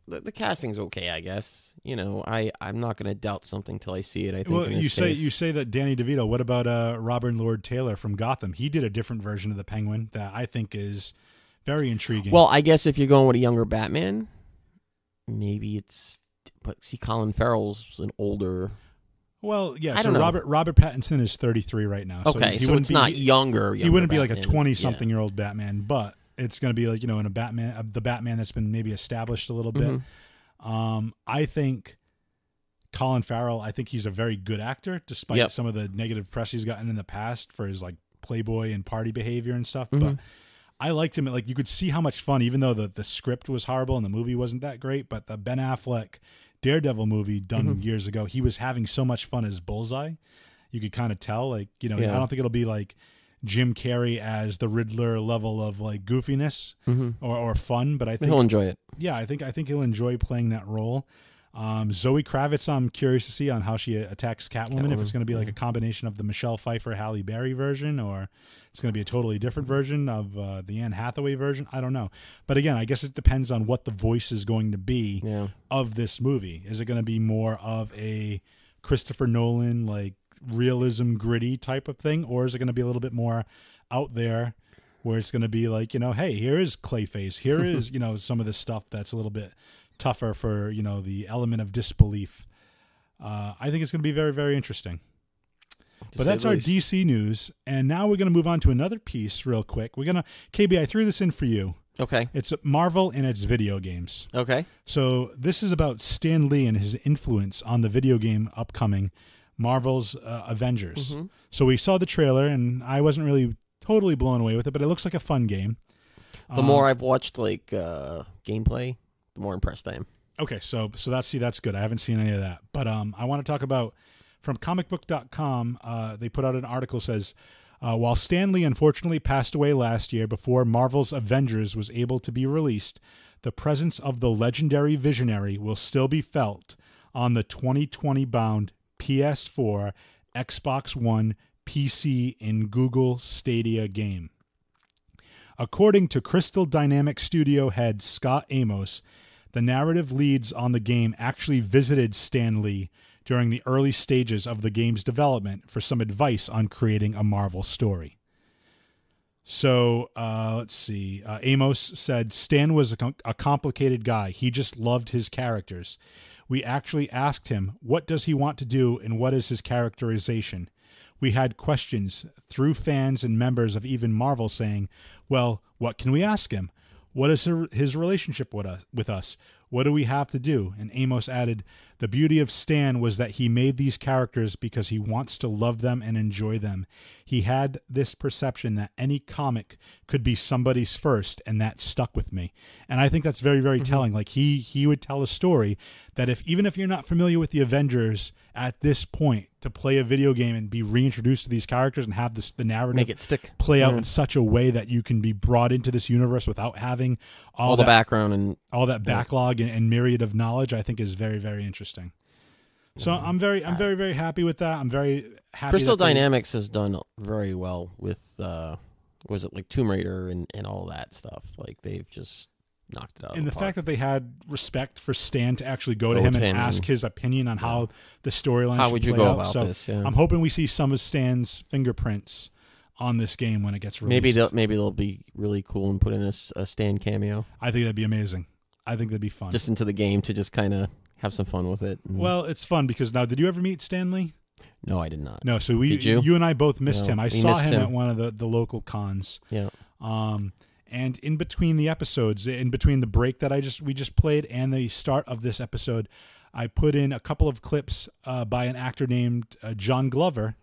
Speaker 7: the casting's okay, I guess. You know, I'm not going to doubt something till I see it. I think. Well,
Speaker 1: you say that Danny DeVito. What about Robert Lord Taylor from Gotham? He did a different version of the Penguin that I think is very intriguing.
Speaker 7: Well, I guess if you're going with a younger Batman, maybe it's. But see, Colin Farrell's an older.
Speaker 1: Well, yeah. So Robert Pattinson is 33 right now.
Speaker 7: Okay, so it's not younger.
Speaker 1: He wouldn't be like a 20-something-year-old Batman, but it's going to be like, you know, in a Batman, the Batman that's been maybe established a little bit. I think Colin Farrell, I think he's a very good actor, despite some of the negative press he's gotten in the past for his like playboy and party behavior and stuff. But I liked him. Like, you could see how much fun, even though the script was horrible and the movie wasn't that great, but the Ben Affleck Daredevil movie done years ago, he was having so much fun as Bullseye. you could kind of tell, like, I
Speaker 7: Yeah.
Speaker 1: don't think it'll be like Jim Carrey as the Riddler level of like goofiness or fun, but I think
Speaker 7: He'll enjoy it.
Speaker 1: Yeah, I think he'll enjoy playing that role. Zoe Kravitz, I'm curious to see on how she attacks Catwoman. If it's going to be like a combination of the Michelle Pfeiffer, Halle Berry version, or it's going to be a totally different version of the Anne Hathaway version. I don't know. But again, I guess it depends on what the voice is going to be of this movie. Is it going to be more of a Christopher Nolan, like realism, gritty type of thing, or is it going to be a little bit more out there where it's going to be like, hey, here is Clayface. Here is, some of this stuff that's a little bit tougher for, the element of disbelief. I think it's going to be very, very interesting. But that's our DC news. And now we're going to move on to another piece real quick. KB, I threw this in for you.
Speaker 7: Okay.
Speaker 1: It's Marvel and its video games.
Speaker 7: Okay.
Speaker 1: So this is about Stan Lee and his influence on the video game upcoming Marvel's Avengers. So we saw the trailer, and I wasn't really totally blown away with it, but it looks like a fun game.
Speaker 7: The more I've watched like gameplay, the more impressed I am.
Speaker 1: Okay, so that's good. I haven't seen any of that, but I want to talk about from comicbook.com. They put out an article that says, while Stan Lee unfortunately passed away last year before Marvel's Avengers was able to be released, the presence of the legendary visionary will still be felt on the 2020-bound PS4, Xbox One, PC, and Google Stadia game. According to Crystal Dynamics studio head Scott Amos, the narrative leads on the game actually visited Stan Lee during the early stages of the game's development for some advice on creating a Marvel story. So, let's see. Amos said, Stan was a complicated guy. He just loved his characters. We actually asked him, what does he want to do and what is his characterization? We had questions through fans and members of even Marvel saying, well, what can we ask him? What is his relationship with us? What do we have to do? And Amos added, the beauty of Stan was that he made these characters because he wants to love them and enjoy them. He had this perception that any comic could be somebody's first, and that stuck with me. And I think that's very, very telling. Like he would tell a story that even if you're not familiar with the Avengers at this point, to play a video game and be reintroduced to these characters and have the narrative
Speaker 7: Make it stick.
Speaker 1: play out in such a way that you can be brought into this universe without having all
Speaker 7: the background and
Speaker 1: all that backlog and myriad of knowledge, I think is very, very interesting. So I'm very, very happy with that. I'm very happy.
Speaker 7: Crystal Dynamics has done very well with, was it like Tomb Raider and all that stuff? Like they've just knocked it out.
Speaker 1: And the
Speaker 7: park.
Speaker 1: fact that they had respect for Stan to actually go to him and ask his opinion on how the storyline
Speaker 7: how
Speaker 1: should
Speaker 7: would you
Speaker 1: play
Speaker 7: go
Speaker 1: out.
Speaker 7: about
Speaker 1: So
Speaker 7: this? Yeah.
Speaker 1: I'm hoping we see some of Stan's fingerprints on this game when it gets released.
Speaker 7: Maybe they'll be really cool and put in a Stan cameo.
Speaker 1: I think that'd be amazing. I think that'd be fun.
Speaker 7: Just into the game to just kind of have some fun with it.
Speaker 1: Well, it's fun because now, did you ever meet Stan Lee?
Speaker 7: No, I did not.
Speaker 1: No, so
Speaker 7: Did you?
Speaker 1: you and I both missed
Speaker 7: No,
Speaker 1: him. I
Speaker 7: we
Speaker 1: saw
Speaker 7: missed
Speaker 1: him
Speaker 7: him.
Speaker 1: at one of the local cons.
Speaker 7: Yeah.
Speaker 1: And in between the episodes, in between the break that we just played and the start of this episode, I put in a couple of clips by an actor named John Glover.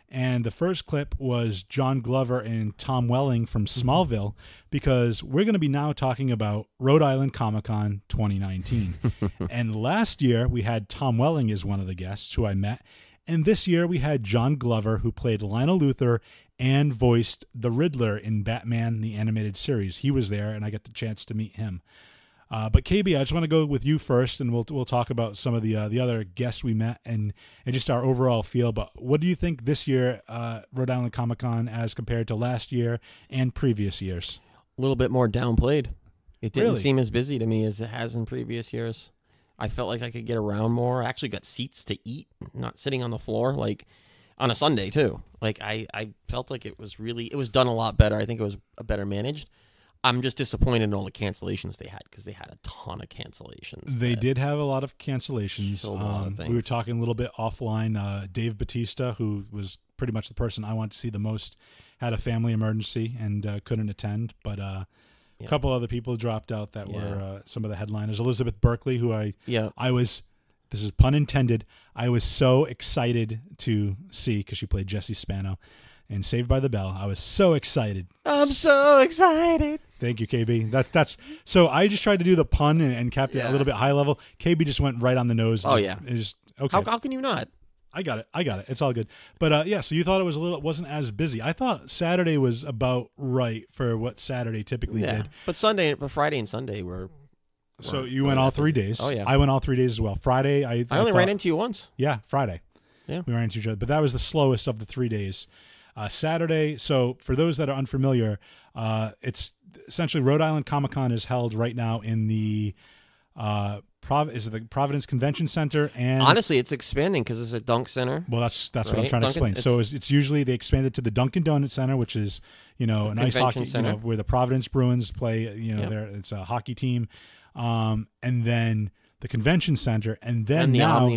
Speaker 1: And the first clip was John Glover and Tom Welling from Smallville, because we're going to be now talking about Rhode Island Comic Con 2019. And last year we had Tom Welling as one of the guests who I met. And this year we had John Glover, who played Lionel Luthor and voiced the Riddler in Batman, the animated series. He was there, and I got the chance to meet him. But KB, I just want to go with you first, and we'll talk about some of the other guests we met and just our overall feel. But what do you think this year, Rhode Island Comic Con, as compared to last year and previous years?
Speaker 7: A little bit more downplayed. It didn't
Speaker 1: Really?
Speaker 7: seem as busy to me as it has in previous years. I felt like I could get around more. I actually got seats to eat, not sitting on the floor, like on a Sunday too. Like I felt like it was done a lot better. I think it was better managed. I'm just disappointed in all the cancellations they had, because they had a ton of cancellations.
Speaker 1: They did have a lot of cancellations.
Speaker 7: Killed a lot of
Speaker 1: We were
Speaker 7: things.
Speaker 1: talking a little bit offline. Dave Bautista, who was pretty much the person I wanted to see the most, had a family emergency and couldn't attend. But a couple other people dropped out that were some of the headliners. Elizabeth Berkley, who I was, this is pun intended, I was so excited to see, because she played Jessie Spano in Saved by the Bell. I was so excited.
Speaker 7: I'm so excited.
Speaker 1: Thank you, KB. That's so I just tried to do the pun and kept it a little bit high level. KB just went right on the nose.
Speaker 7: Oh, yeah.
Speaker 1: Just, okay.
Speaker 7: How can you not?
Speaker 1: I got it. It's all good. But yeah, so you thought it wasn't as busy. I thought Saturday was about right for what Saturday typically did.
Speaker 7: But Friday and Sunday were.
Speaker 1: So you went all 3 days.
Speaker 7: Oh yeah,
Speaker 1: I went all 3 days as well. Friday, I
Speaker 7: only ran into you once.
Speaker 1: Yeah, Friday.
Speaker 7: Yeah,
Speaker 1: we ran into each other, but that was the slowest of the 3 days. Saturday. So for those that are unfamiliar, it's essentially Rhode Island Comic Con is held right now in the the Providence Convention Center, and
Speaker 7: honestly, it's expanding because it's a Dunk Center.
Speaker 1: Well, that's what I'm trying to explain. So it's usually they expanded to the Dunkin' Donuts Center, which is an ice hockey, where the Providence Bruins play. It's a hockey team. And then the convention center, and then
Speaker 7: the
Speaker 1: now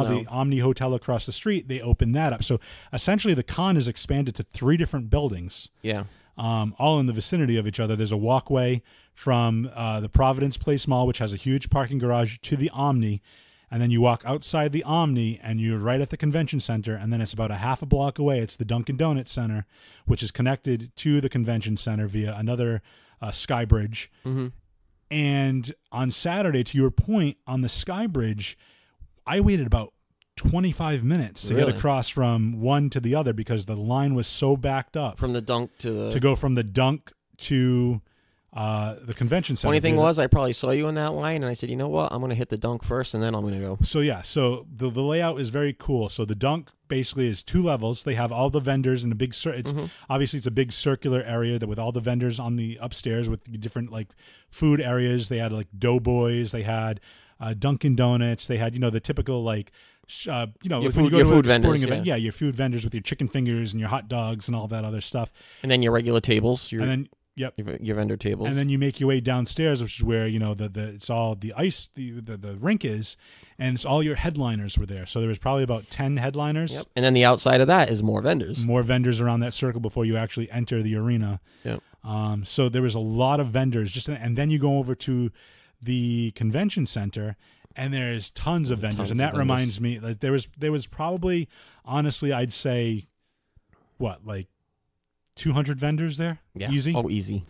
Speaker 7: the
Speaker 1: Omni Hotel across the street, they opened that up. So essentially the con is expanded to 3 different buildings.
Speaker 7: Yeah.
Speaker 1: All in the vicinity of each other. There's a walkway from the Providence Place Mall, which has a huge parking garage, to the Omni, and then you walk outside the Omni and you're right at the convention center, and then it's about a half a block away. It's the Dunkin' Donuts Center, which is connected to the convention center via another sky bridge.
Speaker 7: Mm-hmm.
Speaker 1: And on Saturday, to your point, on the Sky Bridge, I waited about 25 minutes to get across from one to the other because the line was so backed up.
Speaker 7: From the Dunk to
Speaker 1: go from the Dunk to the convention center.
Speaker 7: Funny thing was, I probably saw you in that line, and I said, you know what, I'm going to hit the Dunk first, and then I'm going to go.
Speaker 1: So yeah, so the layout is very cool. So the Dunk basically is 2 levels. They have all the vendors in a big obviously it's a big circular area that with all the vendors on the upstairs with different like food areas. They had like Doughboys, they had Dunkin' Donuts, they had the typical like
Speaker 7: your
Speaker 1: food
Speaker 7: vendors,
Speaker 1: event, your food vendors with your chicken fingers and your hot dogs and all that other stuff.
Speaker 7: And then your regular tables,
Speaker 1: Yep,
Speaker 7: your vendor tables,
Speaker 1: and then you make your way downstairs, which is where it's all the ice, the rink is, and it's all your headliners were there. So there was probably about 10 headliners.
Speaker 7: Yep. And then the outside of that is more vendors
Speaker 1: around that circle before you actually enter the arena.
Speaker 7: Yep.
Speaker 1: So there was a lot of vendors, and then you go over to the convention center, and there's tons of vendors, and that reminds me that there was probably, honestly, I'd say, like 200 vendors there.
Speaker 7: Yeah.
Speaker 1: Easy.
Speaker 7: Oh, easy.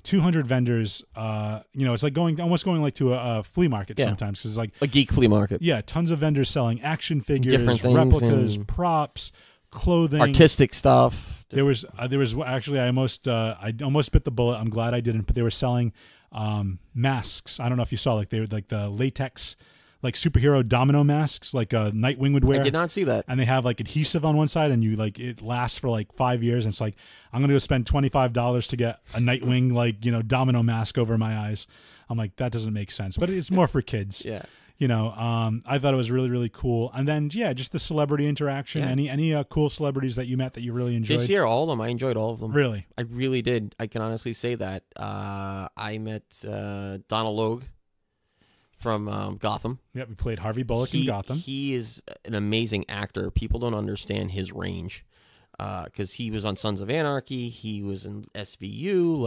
Speaker 1: 200 vendors. It's like almost going like to a flea market sometimes. 'Cause it's like
Speaker 7: a geek flea market.
Speaker 1: Yeah, tons of vendors selling action figures,
Speaker 7: different things,
Speaker 1: replicas, props, clothing,
Speaker 7: artistic stuff.
Speaker 1: There was actually I almost bit the bullet. I'm glad I didn't. But they were selling masks. I don't know if you saw, like they were like the latex, like superhero domino masks, like Nightwing would wear.
Speaker 7: I did not see that.
Speaker 1: And they have like adhesive on one side, and it lasts for like 5 years. And it's like, I'm gonna go spend $25 to get a Nightwing domino mask over my eyes. I'm like, that doesn't make sense. But it's more for kids.
Speaker 7: Yeah.
Speaker 1: I thought it was really, really cool. And then just the celebrity interaction. Yeah. Any cool celebrities that you met that you really enjoyed?
Speaker 7: This year, all of them. I enjoyed all of them.
Speaker 1: Really?
Speaker 7: I really did. I can honestly say that. I met Donald Logue from Gotham.
Speaker 1: Yeah, we played Harvey Bullock in Gotham.
Speaker 7: He is an amazing actor. People don't understand his range because he was on Sons of Anarchy. He was in SVU.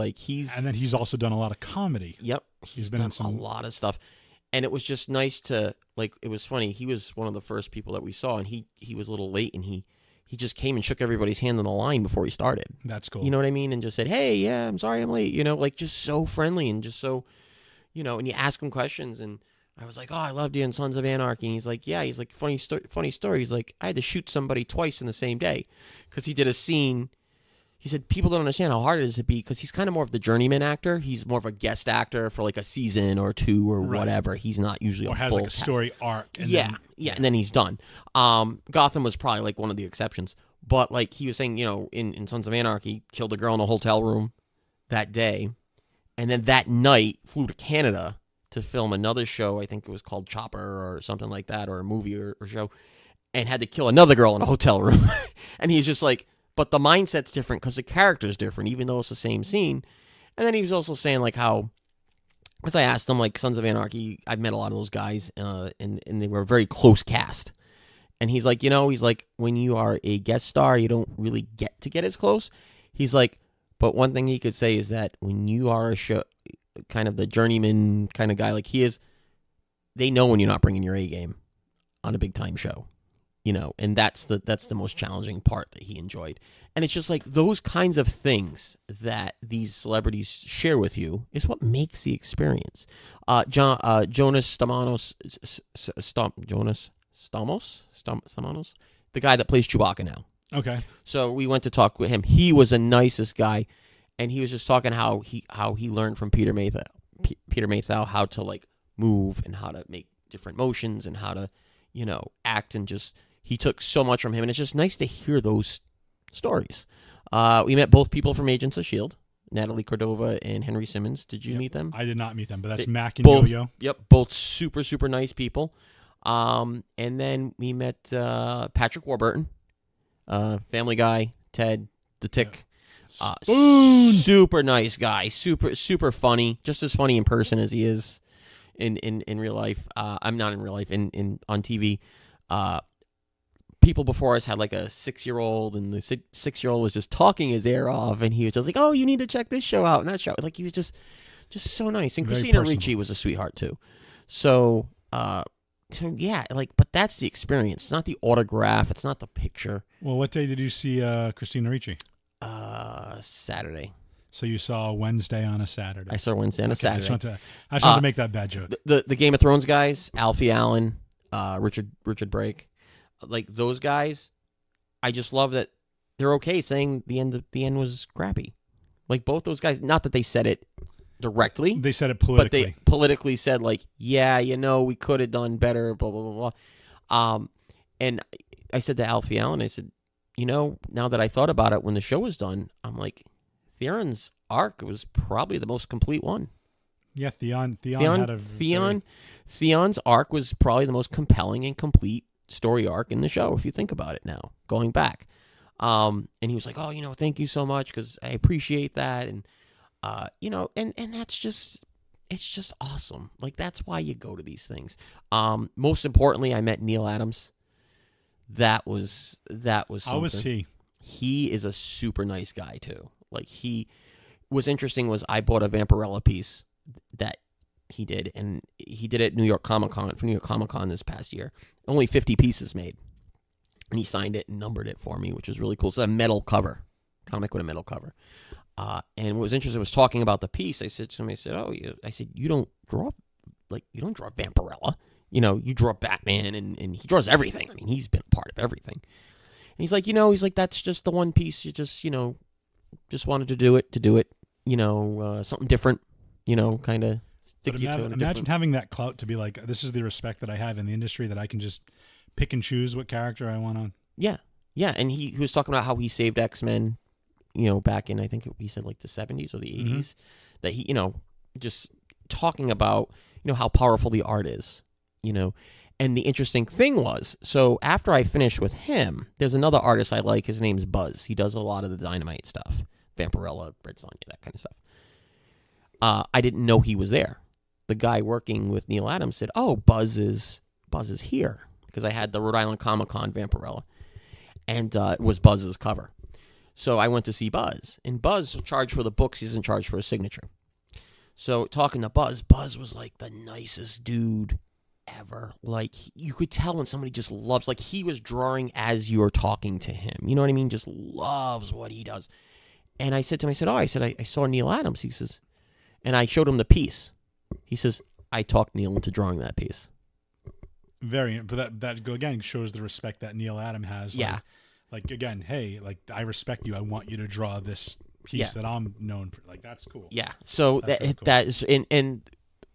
Speaker 7: And
Speaker 1: then he's also done a lot of comedy.
Speaker 7: Yep, he's been in a lot of stuff. And it was just nice to, it was funny. He was one of the first people that we saw, and he was a little late, and he just came and shook everybody's hand on the line before he started.
Speaker 1: That's cool.
Speaker 7: You know what I mean? And just said, hey, yeah, I'm sorry I'm late. Just so friendly and just so, and you ask him questions, and I was like, oh, I loved you in Sons of Anarchy. And he's like, yeah. He's like, funny story. He's like, I had to shoot somebody twice in the same day because he did a scene. He said people don't understand how hard it is to be because he's kind of more of the journeyman actor. He's more of a guest actor for like a season or 2 or whatever. He's not usually
Speaker 1: or has like a story arc.
Speaker 7: And and then he's done. Gotham was probably like one of the exceptions. But like he was saying, in Sons of Anarchy, killed a girl in a hotel room that day. And then that night flew to Canada to film another show. I think it was called Chopper or something like that, or a movie or show, and had to kill another girl in a hotel room. And he's just like, but the mindset's different because the character's different, even though it's the same scene. And then he was also saying like how, as I asked him, like Sons of Anarchy, I've met a lot of those guys, and they were a very close cast. And he's like, when you are a guest star, you don't really get as close. He's like, but one thing he could say is that when you are a show, kind of the journeyman kind of guy like he is, they know when you're not bringing your A game on a big time show. And that's the most challenging part that he enjoyed. And it's just like those kinds of things that these celebrities share with you is what makes the experience. Jonas Stamos, the guy that plays Chewbacca now.
Speaker 1: Okay.
Speaker 7: So we went to talk with him. He was the nicest guy, and he was just talking how he learned from Peter Mayhew how to like move and how to make different motions and how to, act, and just he took so much from him, and it's just nice to hear those stories. We met both people from Agents of S.H.I.E.L.D., Natalie Cordova and Henry Simmons. Did you meet them?
Speaker 1: I did not meet them, but that's Mac and Yo-Yo.
Speaker 7: Yep, both super, super nice people. And then we met Patrick Warburton, Family Guy, Ted, the Tick. Super nice guy, super, super funny, just as funny in person as he is in real life. I'm not in real life, on TV. People before us had like a 6-year-old, and the 6-year-old was just talking his ear off, and he was just like, "Oh, you need to check this show out and that show." Like he was just so nice. And
Speaker 1: Very
Speaker 7: Christina
Speaker 1: personal.
Speaker 7: Ricci was a sweetheart too. So, yeah, but that's the experience. It's not the autograph. It's not the picture.
Speaker 1: Well, what day did you see Christina Ricci?
Speaker 7: Saturday.
Speaker 1: So you saw Wednesday on a Saturday.
Speaker 7: I saw Wednesday on a Saturday.
Speaker 1: I just wanted to make that bad joke.
Speaker 7: The Game of Thrones guys, Alfie Allen, Richard Brake, like those guys, I just love that they're okay saying the end was crappy. Like both those guys, not that they said it directly.
Speaker 1: They said it politically.
Speaker 7: But they politically said like, yeah, we could have done better, blah, blah, blah, blah. And I said to Alfie Allen, I said, now that I thought about it when the show was done, I'm like, Theon's arc was probably the most complete one.
Speaker 1: Yeah, Theon had a
Speaker 7: Theon's arc was probably the most compelling and complete story arc in the show, if you think about it now, going back. And he was like, "Oh, thank you so much, because I appreciate that." And and that's just, it's just awesome. Like that's why you go to these things. Most importantly, I met Neil Adams. That was something.
Speaker 1: How was he?
Speaker 7: He is a super nice guy too. Like he was interesting was I bought a Vampirella piece that he did, and he did it at New York Comic Con this past year. Only 50 pieces made, and he signed it and numbered it for me, which was really cool. It's a metal cover, comic with a metal cover. And what was interesting was talking about the piece. I said to him, you don't draw Vampirella. You draw Batman, and he draws everything. I mean, he's been a part of everything. And he's like, that's just the one piece. You just wanted to do it. Something different. Kind of stick you to it.
Speaker 1: Imagine having that clout to be like, this is the respect that I have in the industry, that I can just pick and choose what character I want on.
Speaker 7: Yeah, and he was talking about how he saved X-Men, back in, I think he said like the 70s or the 80s,
Speaker 1: Mm-hmm.
Speaker 7: that he, just talking about, how powerful the art is, And the interesting thing was, so after I finished with him, there's another artist I like. His name's Buzz. He does a lot of the Dynamite stuff, Vampirella, Red Sonja, that kind of stuff. I didn't know he was there. The guy working with Neil Adams said, "Oh, Buzz is here," because I had the Rhode Island Comic Con Vampirella, and it was Buzz's cover. So I went to see Buzz, and Buzz charged for the books. He doesn't charge for a signature. So talking to Buzz was like the nicest dude ever. Like you could tell when somebody just loves, like he was drawing as you're talking to him. You know what I mean? Just loves what he does. And I said to him, I saw Neil Adams. He says, and I showed him the piece. He says, I talked Neil into drawing that piece.
Speaker 1: But that again shows the respect that Neil Adams has.
Speaker 7: Yeah.
Speaker 1: Like again, hey, like I respect you. I want you to draw this piece that I'm known for. Like that's cool.
Speaker 7: Yeah. So
Speaker 1: That's really cool.
Speaker 7: that is, and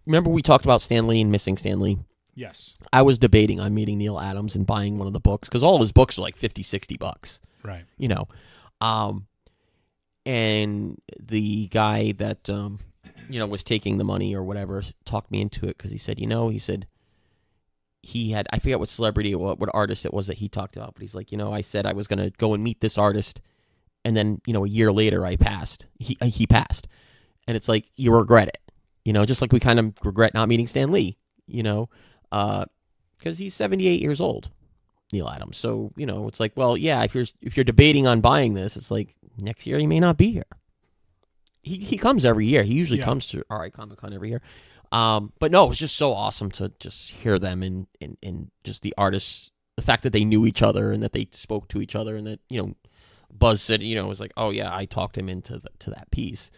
Speaker 7: remember we talked about Stan Lee and missing Stan Lee?
Speaker 1: Yes.
Speaker 7: I was debating on meeting Neil Adams and buying one of the books, because all of his books are like $50-$60.
Speaker 1: Right.
Speaker 7: And the guy that was taking the money or whatever talked me into it, because he said, he had, I forget what celebrity or what artist it was that he talked about, but he's like, I said I was going to go and meet this artist, and then, a year later I passed. He passed. And it's like, you regret it. Just like we kind of regret not meeting Stan Lee, because he's 78 years old, Neil Adams. So, it's like, well, yeah, if you're debating on buying this, it's like next year he may not be here. He comes every year. He usually comes to RI Comic Con every year. But no, it was just so awesome to just hear them and just the artists, the fact that they knew each other and that they spoke to each other, and that, Buzz said, it was like, oh yeah, I talked him into that piece.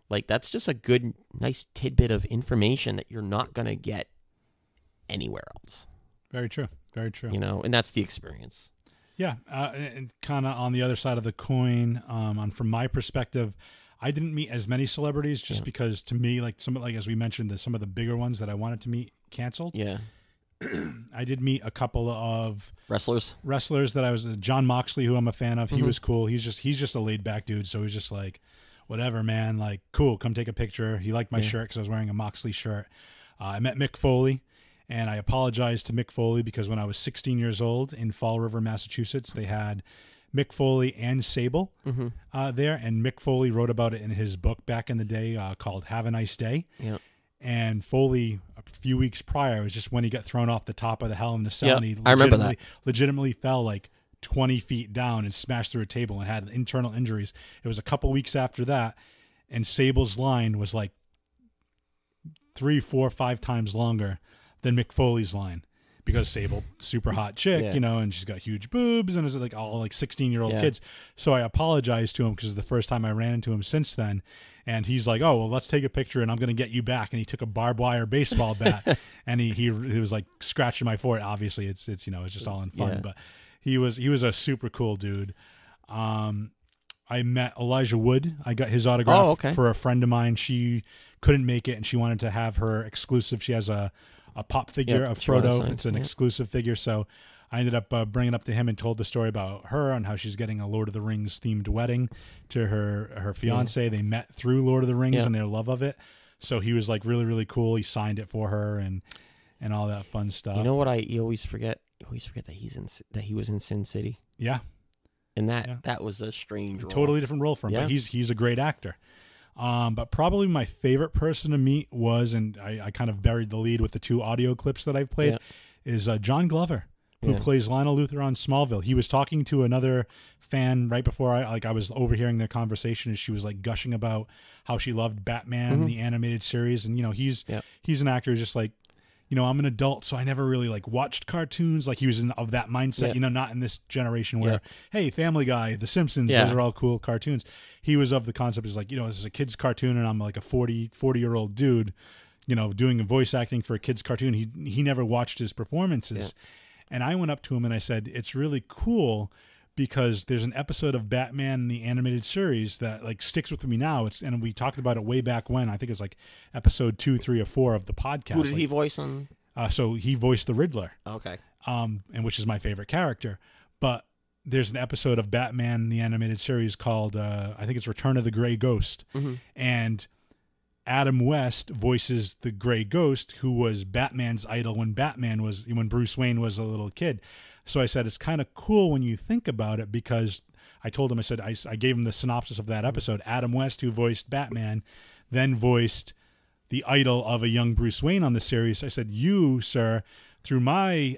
Speaker 7: Like that's just a good, nice tidbit of information that you're not going to get anywhere else.
Speaker 1: Very true. Very true.
Speaker 7: You know, and that's the experience.
Speaker 1: Yeah, and kind of on the other side of the coin, from my perspective, I didn't meet as many celebrities just because, to me, like as we mentioned, some of the bigger ones that I wanted to meet canceled.
Speaker 7: Yeah.
Speaker 1: I did meet a couple of
Speaker 7: wrestlers
Speaker 1: that I was John Moxley, who I'm a fan of. He was cool. He's just a laid back dude. So he's just like, whatever, man. Like, cool. Come take a picture. He liked my shirt because I was wearing a Moxley shirt. I met Mick Foley, and I apologized to Mick Foley because when I was 16 years old in Fall River, Massachusetts, they had Mick Foley and Sable there, and Mick Foley wrote about it in his book back in the day called Have a Nice Day.
Speaker 7: Yeah.
Speaker 1: And Foley, a few weeks prior, was just when he got thrown off the top of the Hell in a Cell, and he
Speaker 7: I remember that.
Speaker 1: legitimately fell like 20 feet down and smashed through a table and had internal injuries. It was a couple weeks after that, and Sable's line was like 3, 4, 5 times longer than Mick Foley's line. Because Sable, super hot chick, you know, and she's got huge boobs, and it's like all like 16-year-old kids. So I apologized to him because it's the first time I ran into him since then. And he's like, "Oh, well, let's take a picture, and I'm going to get you back." And he took a barbed wire baseball bat, and he was like scratching my forehead. Obviously, it's you know, it's just all in fun. But he was a super cool dude. I met Elijah Wood. I got his autograph for a friend of mine. She couldn't make it, and she wanted to have her exclusive. She has a pop figure of Frodo. It's an exclusive figure. So I ended up bringing it up to him and told the story about her and how she's getting a Lord of the Rings themed wedding to her fiance. They met through Lord of the Rings and their love of it. So he was like really, really cool. He signed it for her and all that fun stuff.
Speaker 7: You know what you always forget? You always forget that he was in Sin City.
Speaker 1: Yeah.
Speaker 7: And that was a strange role.
Speaker 1: Totally different role for him, but he's a great actor. But probably my favorite person to meet was, and I kind of buried the lead with the 2 audio clips that I've played, is John Glover, who plays Lionel Luthor on Smallville. He was talking to another fan right before I was overhearing their conversation, and she was like gushing about how she loved Batman, the animated series. And, you know, he's an actor who's just like, you know, I'm an adult, so I never really like watched cartoons. Like he was of that mindset, you know, not in this generation where, hey, Family Guy, The Simpsons, those are all cool cartoons. He was of the concept is like, you know, this is a kid's cartoon, and I'm like a 40-year-old dude, you know, doing a voice acting for a kid's cartoon. He never watched his performances. And I went up to him and I said, it's really cool because there's an episode of Batman, the animated series, that like sticks with me now. And we talked about it way back when. I think it was like episode 2, 3, or 4 of the podcast.
Speaker 7: Who did he voice on?
Speaker 1: So he voiced the Riddler.
Speaker 7: Okay.
Speaker 1: And which is my favorite character. But there's an episode of Batman, the animated series called, I think it's Return of the Grey Ghost. And Adam West voices the Grey Ghost, who was Batman's idol when Bruce Wayne was a little kid. So I said, it's kind of cool when you think about it, because I told him, I gave him the synopsis of that episode. Adam West, who voiced Batman, then voiced the idol of a young Bruce Wayne on the series. I said, you, sir, through my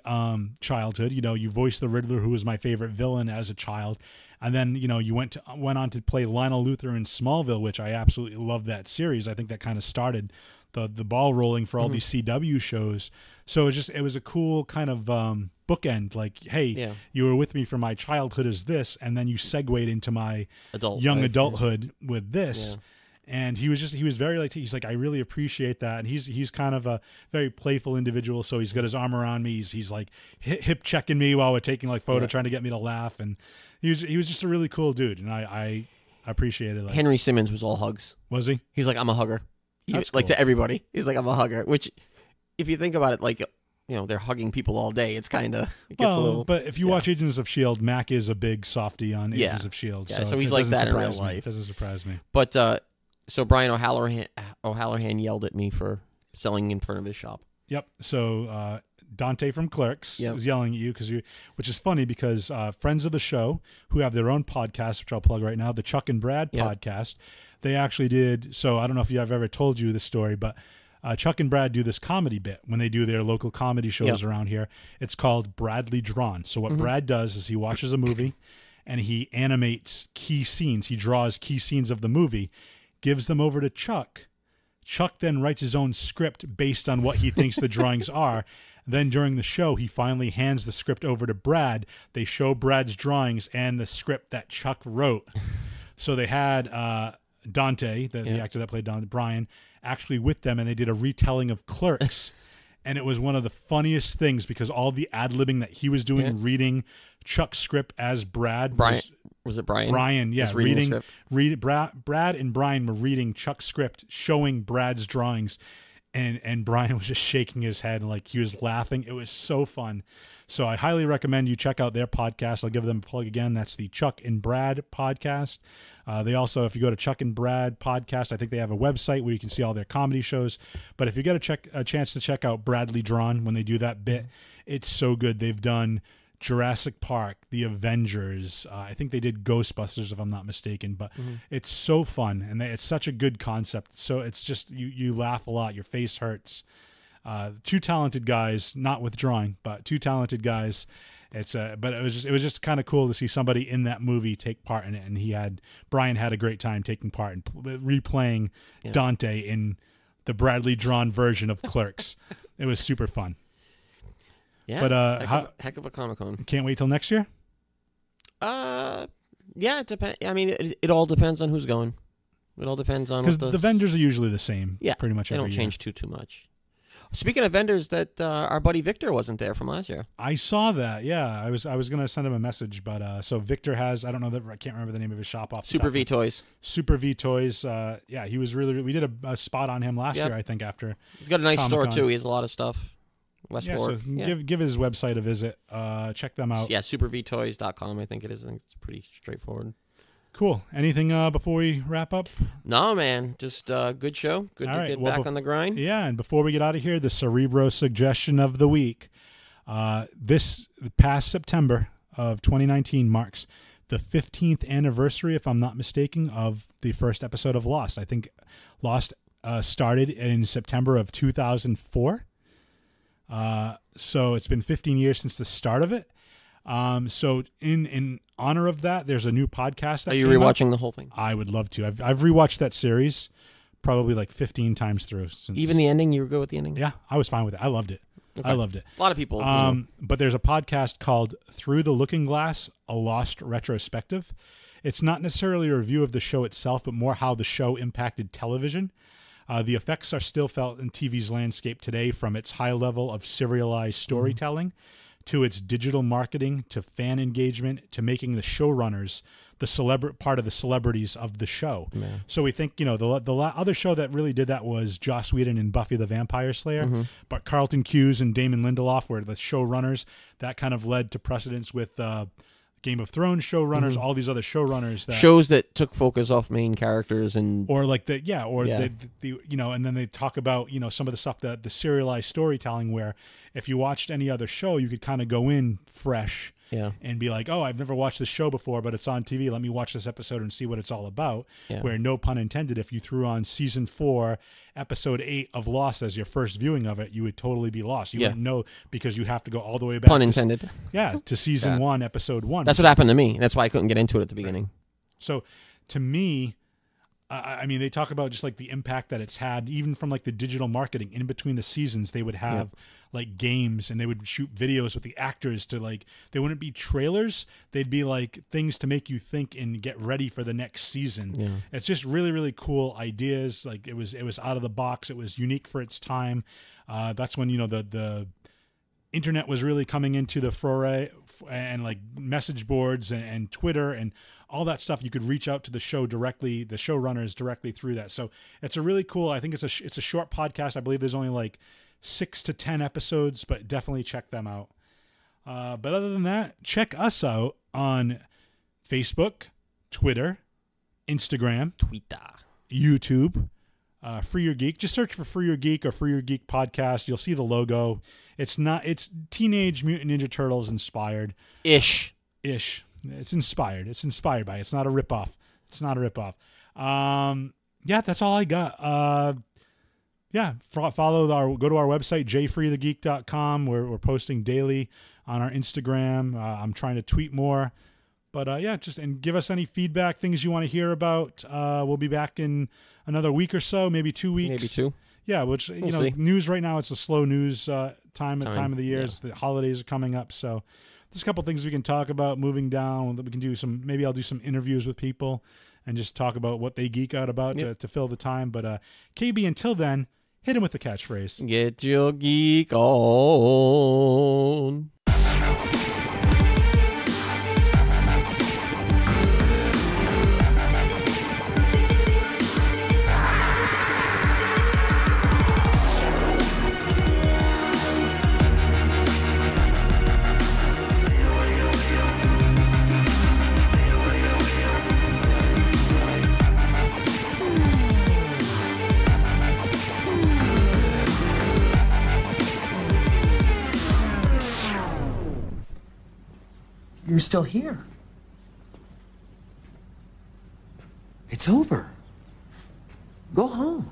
Speaker 1: childhood, you know, you voiced the Riddler, who was my favorite villain as a child. And then, you know, you went on to play Lionel Luthor in Smallville, which I absolutely loved that series. I think that kind of started the ball rolling for all these CW shows. So it was a cool kind of bookend. Like, hey, you were with me for my childhood as this, and then you segued into my young adulthood with this. Yeah. And he was very like, he's like, I really appreciate that. And he's kind of a very playful individual. So he's got his arm around me. He's like hip checking me while we're taking like photo, trying to get me to laugh. And he was just a really cool dude. And I appreciated it. Like,
Speaker 7: Henry Simmons was all hugs.
Speaker 1: Was he?
Speaker 7: He's like, I'm a hugger.
Speaker 1: That's
Speaker 7: like
Speaker 1: cool.
Speaker 7: To everybody. He's like, I'm a hugger. Which, if you think about it, like, you know, they're hugging people all day. It's kind of, it gets a little.
Speaker 1: But if you watch Agents of S.H.I.E.L.D., Mac is a big softie on Agents of S.H.I.E.L.D.
Speaker 7: Yeah, so he's like that in real life.
Speaker 1: It doesn't surprise me.
Speaker 7: But, so Brian O'Halloran yelled at me for selling in front of his shop.
Speaker 1: Yep. So Dante from Clerks was yelling at you which is funny because friends of the show who have their own podcast, which I'll plug right now, the Chuck and Brad podcast, they actually did. So I don't know if I've ever told you this story, but Chuck and Brad do this comedy bit when they do their local comedy shows around here. It's called Bradley Drawn. So what Brad does is he watches a movie and he animates key scenes. He draws key scenes of the movie, gives them over to Chuck. Chuck then writes his own script based on what he thinks the drawings are. Then during the show, he finally hands the script over to Brad. They show Brad's drawings and the script that Chuck wrote. So they had Dante, the actor that played Dante, Brian, actually with them, and they did a retelling of Clerks. And it was one of the funniest things because all the ad-libbing that he was doing, reading Chuck's script as Brad.
Speaker 7: Was it Brian?
Speaker 1: Brian, yeah.
Speaker 7: Reading
Speaker 1: Brad and Brian were reading Chuck's script, showing Brad's drawings. And Brian was just shaking his head like he was laughing. It was so fun. So I highly recommend you check out their podcast. I'll give them a plug again. That's the Chuck and Brad podcast. They also, if you go to Chuck and Brad podcast, I think they have a website where you can see all their comedy shows. But if you get a chance to check out Bradley Drawn when they do that bit, it's so good. They've done Jurassic Park, The Avengers. I think they did Ghostbusters, if I'm not mistaken. But it's so fun, and it's such a good concept. So it's just you laugh a lot. Your face hurts. Two talented guys, not with drawing, but two talented guys. But it was just kind of cool to see somebody in that movie take part in it, and Brian had a great time taking part and replaying Dante in the Bradley Drawn version of Clerks. It was super fun.
Speaker 7: Yeah,
Speaker 1: but
Speaker 7: heck of a Comic Con.
Speaker 1: Can't wait till next year.
Speaker 7: Yeah, it depends. I mean, it all depends on who's going. It all depends on
Speaker 1: because the vendors are usually the same.
Speaker 7: Yeah,
Speaker 1: pretty much.
Speaker 7: They
Speaker 1: every
Speaker 7: don't
Speaker 1: year.
Speaker 7: change too much. Speaking of vendors, that our buddy Victor wasn't there from last year.
Speaker 1: I saw that. Yeah, I was gonna send him a message, but so Victor has. I can't remember the name of his shop off.
Speaker 7: Super V Toys.
Speaker 1: Super V Toys. Yeah, he was really. We did a spot on him last year. I think after.
Speaker 7: He's got a nice
Speaker 1: Comic-Con.
Speaker 7: store too. He has a lot of stuff. West Warwick.
Speaker 1: So give his website a visit. Check them out.
Speaker 7: Yeah, supervtoys.com. I think it is. I think it's pretty straightforward.
Speaker 1: Cool. Anything before we wrap up?
Speaker 7: No, man. Just good show. Good to get back on the grind.
Speaker 1: Yeah, and before we get out of here, the Cerebro Suggestion of the week. This past September of 2019 marks the 15th anniversary, if I'm not mistaken, of the first episode of Lost. I think Lost started in September of 2004. So it's been 15 years since the start of it. So in honor of that, there's a new podcast.
Speaker 7: Are you rewatching the whole thing?
Speaker 1: I would love to. I've rewatched that series probably like 15 times through.
Speaker 7: Even the ending, you were good with the ending?
Speaker 1: Yeah, I was fine with it. I loved it.
Speaker 7: Okay.
Speaker 1: I loved it.
Speaker 7: A lot of people.
Speaker 1: But there's a podcast called Through the Looking Glass, a Lost Retrospective. It's not necessarily a review of the show itself, but more how the show impacted television. The effects are still felt in TV's landscape today, from its high level of serialized storytelling to its digital marketing to fan engagement to making the showrunners the part of the celebrities of the show. Yeah. So we think, the other show that really did that was Joss Whedon and Buffy the Vampire Slayer, but Carlton Cuse and Damon Lindelof were the showrunners. That kind of led to precedence with Game of Thrones showrunners, all these other showrunners
Speaker 7: shows that took focus off main characters and
Speaker 1: and then they talk about some of the stuff that the serialized storytelling, where if you watched any other show, you could kind of go in fresh and be like, oh, I've never watched this show before, but it's on TV. Let me watch this episode and see what it's all about. Yeah. Where, no pun intended, if you threw on season 4, episode 8 of Lost as your first viewing of it, you would totally be lost. You wouldn't know, because you have to go all the way back.
Speaker 7: Pun intended.
Speaker 1: To season 1, episode 1.
Speaker 7: That's what happened to me. That's why I couldn't get into it at the beginning.
Speaker 1: So to me, I mean, they talk about just like the impact that it's had, even from like the digital marketing. In between the seasons, they would have like games, and they would shoot videos with the actors to they wouldn't be trailers. They'd be like things to make you think and get ready for the next season. Yeah. It's just really, really cool ideas. Like it was out of the box. It was unique for its time. That's when, the internet was really coming into the foray, and like message boards and Twitter and all that stuff. You could reach out to the show directly, the showrunners directly through that. So it's a really cool. I think it's a short podcast. I believe there's only like 6 to 10 episodes, but definitely check them out. But other than that, check us out on Facebook, Twitter, Instagram, YouTube. Free Your Geek. Just search for Free Your Geek or Free Your Geek podcast. You'll see the logo. It's Teenage Mutant Ninja Turtles inspired. Ish. It's inspired. It's inspired by it. It's not a ripoff. Yeah, that's all I got. Go to our website, jfreethegeek.com. We're posting daily on our Instagram. I'm trying to tweet more. But and give us any feedback, things you want to hear about. We'll be back in another week or so, maybe 2 weeks.
Speaker 7: Maybe 2.
Speaker 1: Yeah, which we'll see. News right now, it's a slow news time of the year. Yeah. The holidays are coming up, so there's a couple things we can talk about moving down. We can do maybe I'll do some interviews with people and just talk about what they geek out about to fill the time. But KB, until then, Hit him with the catchphrase.
Speaker 7: Get your geek on.
Speaker 9: You're still here. It's over. Go home.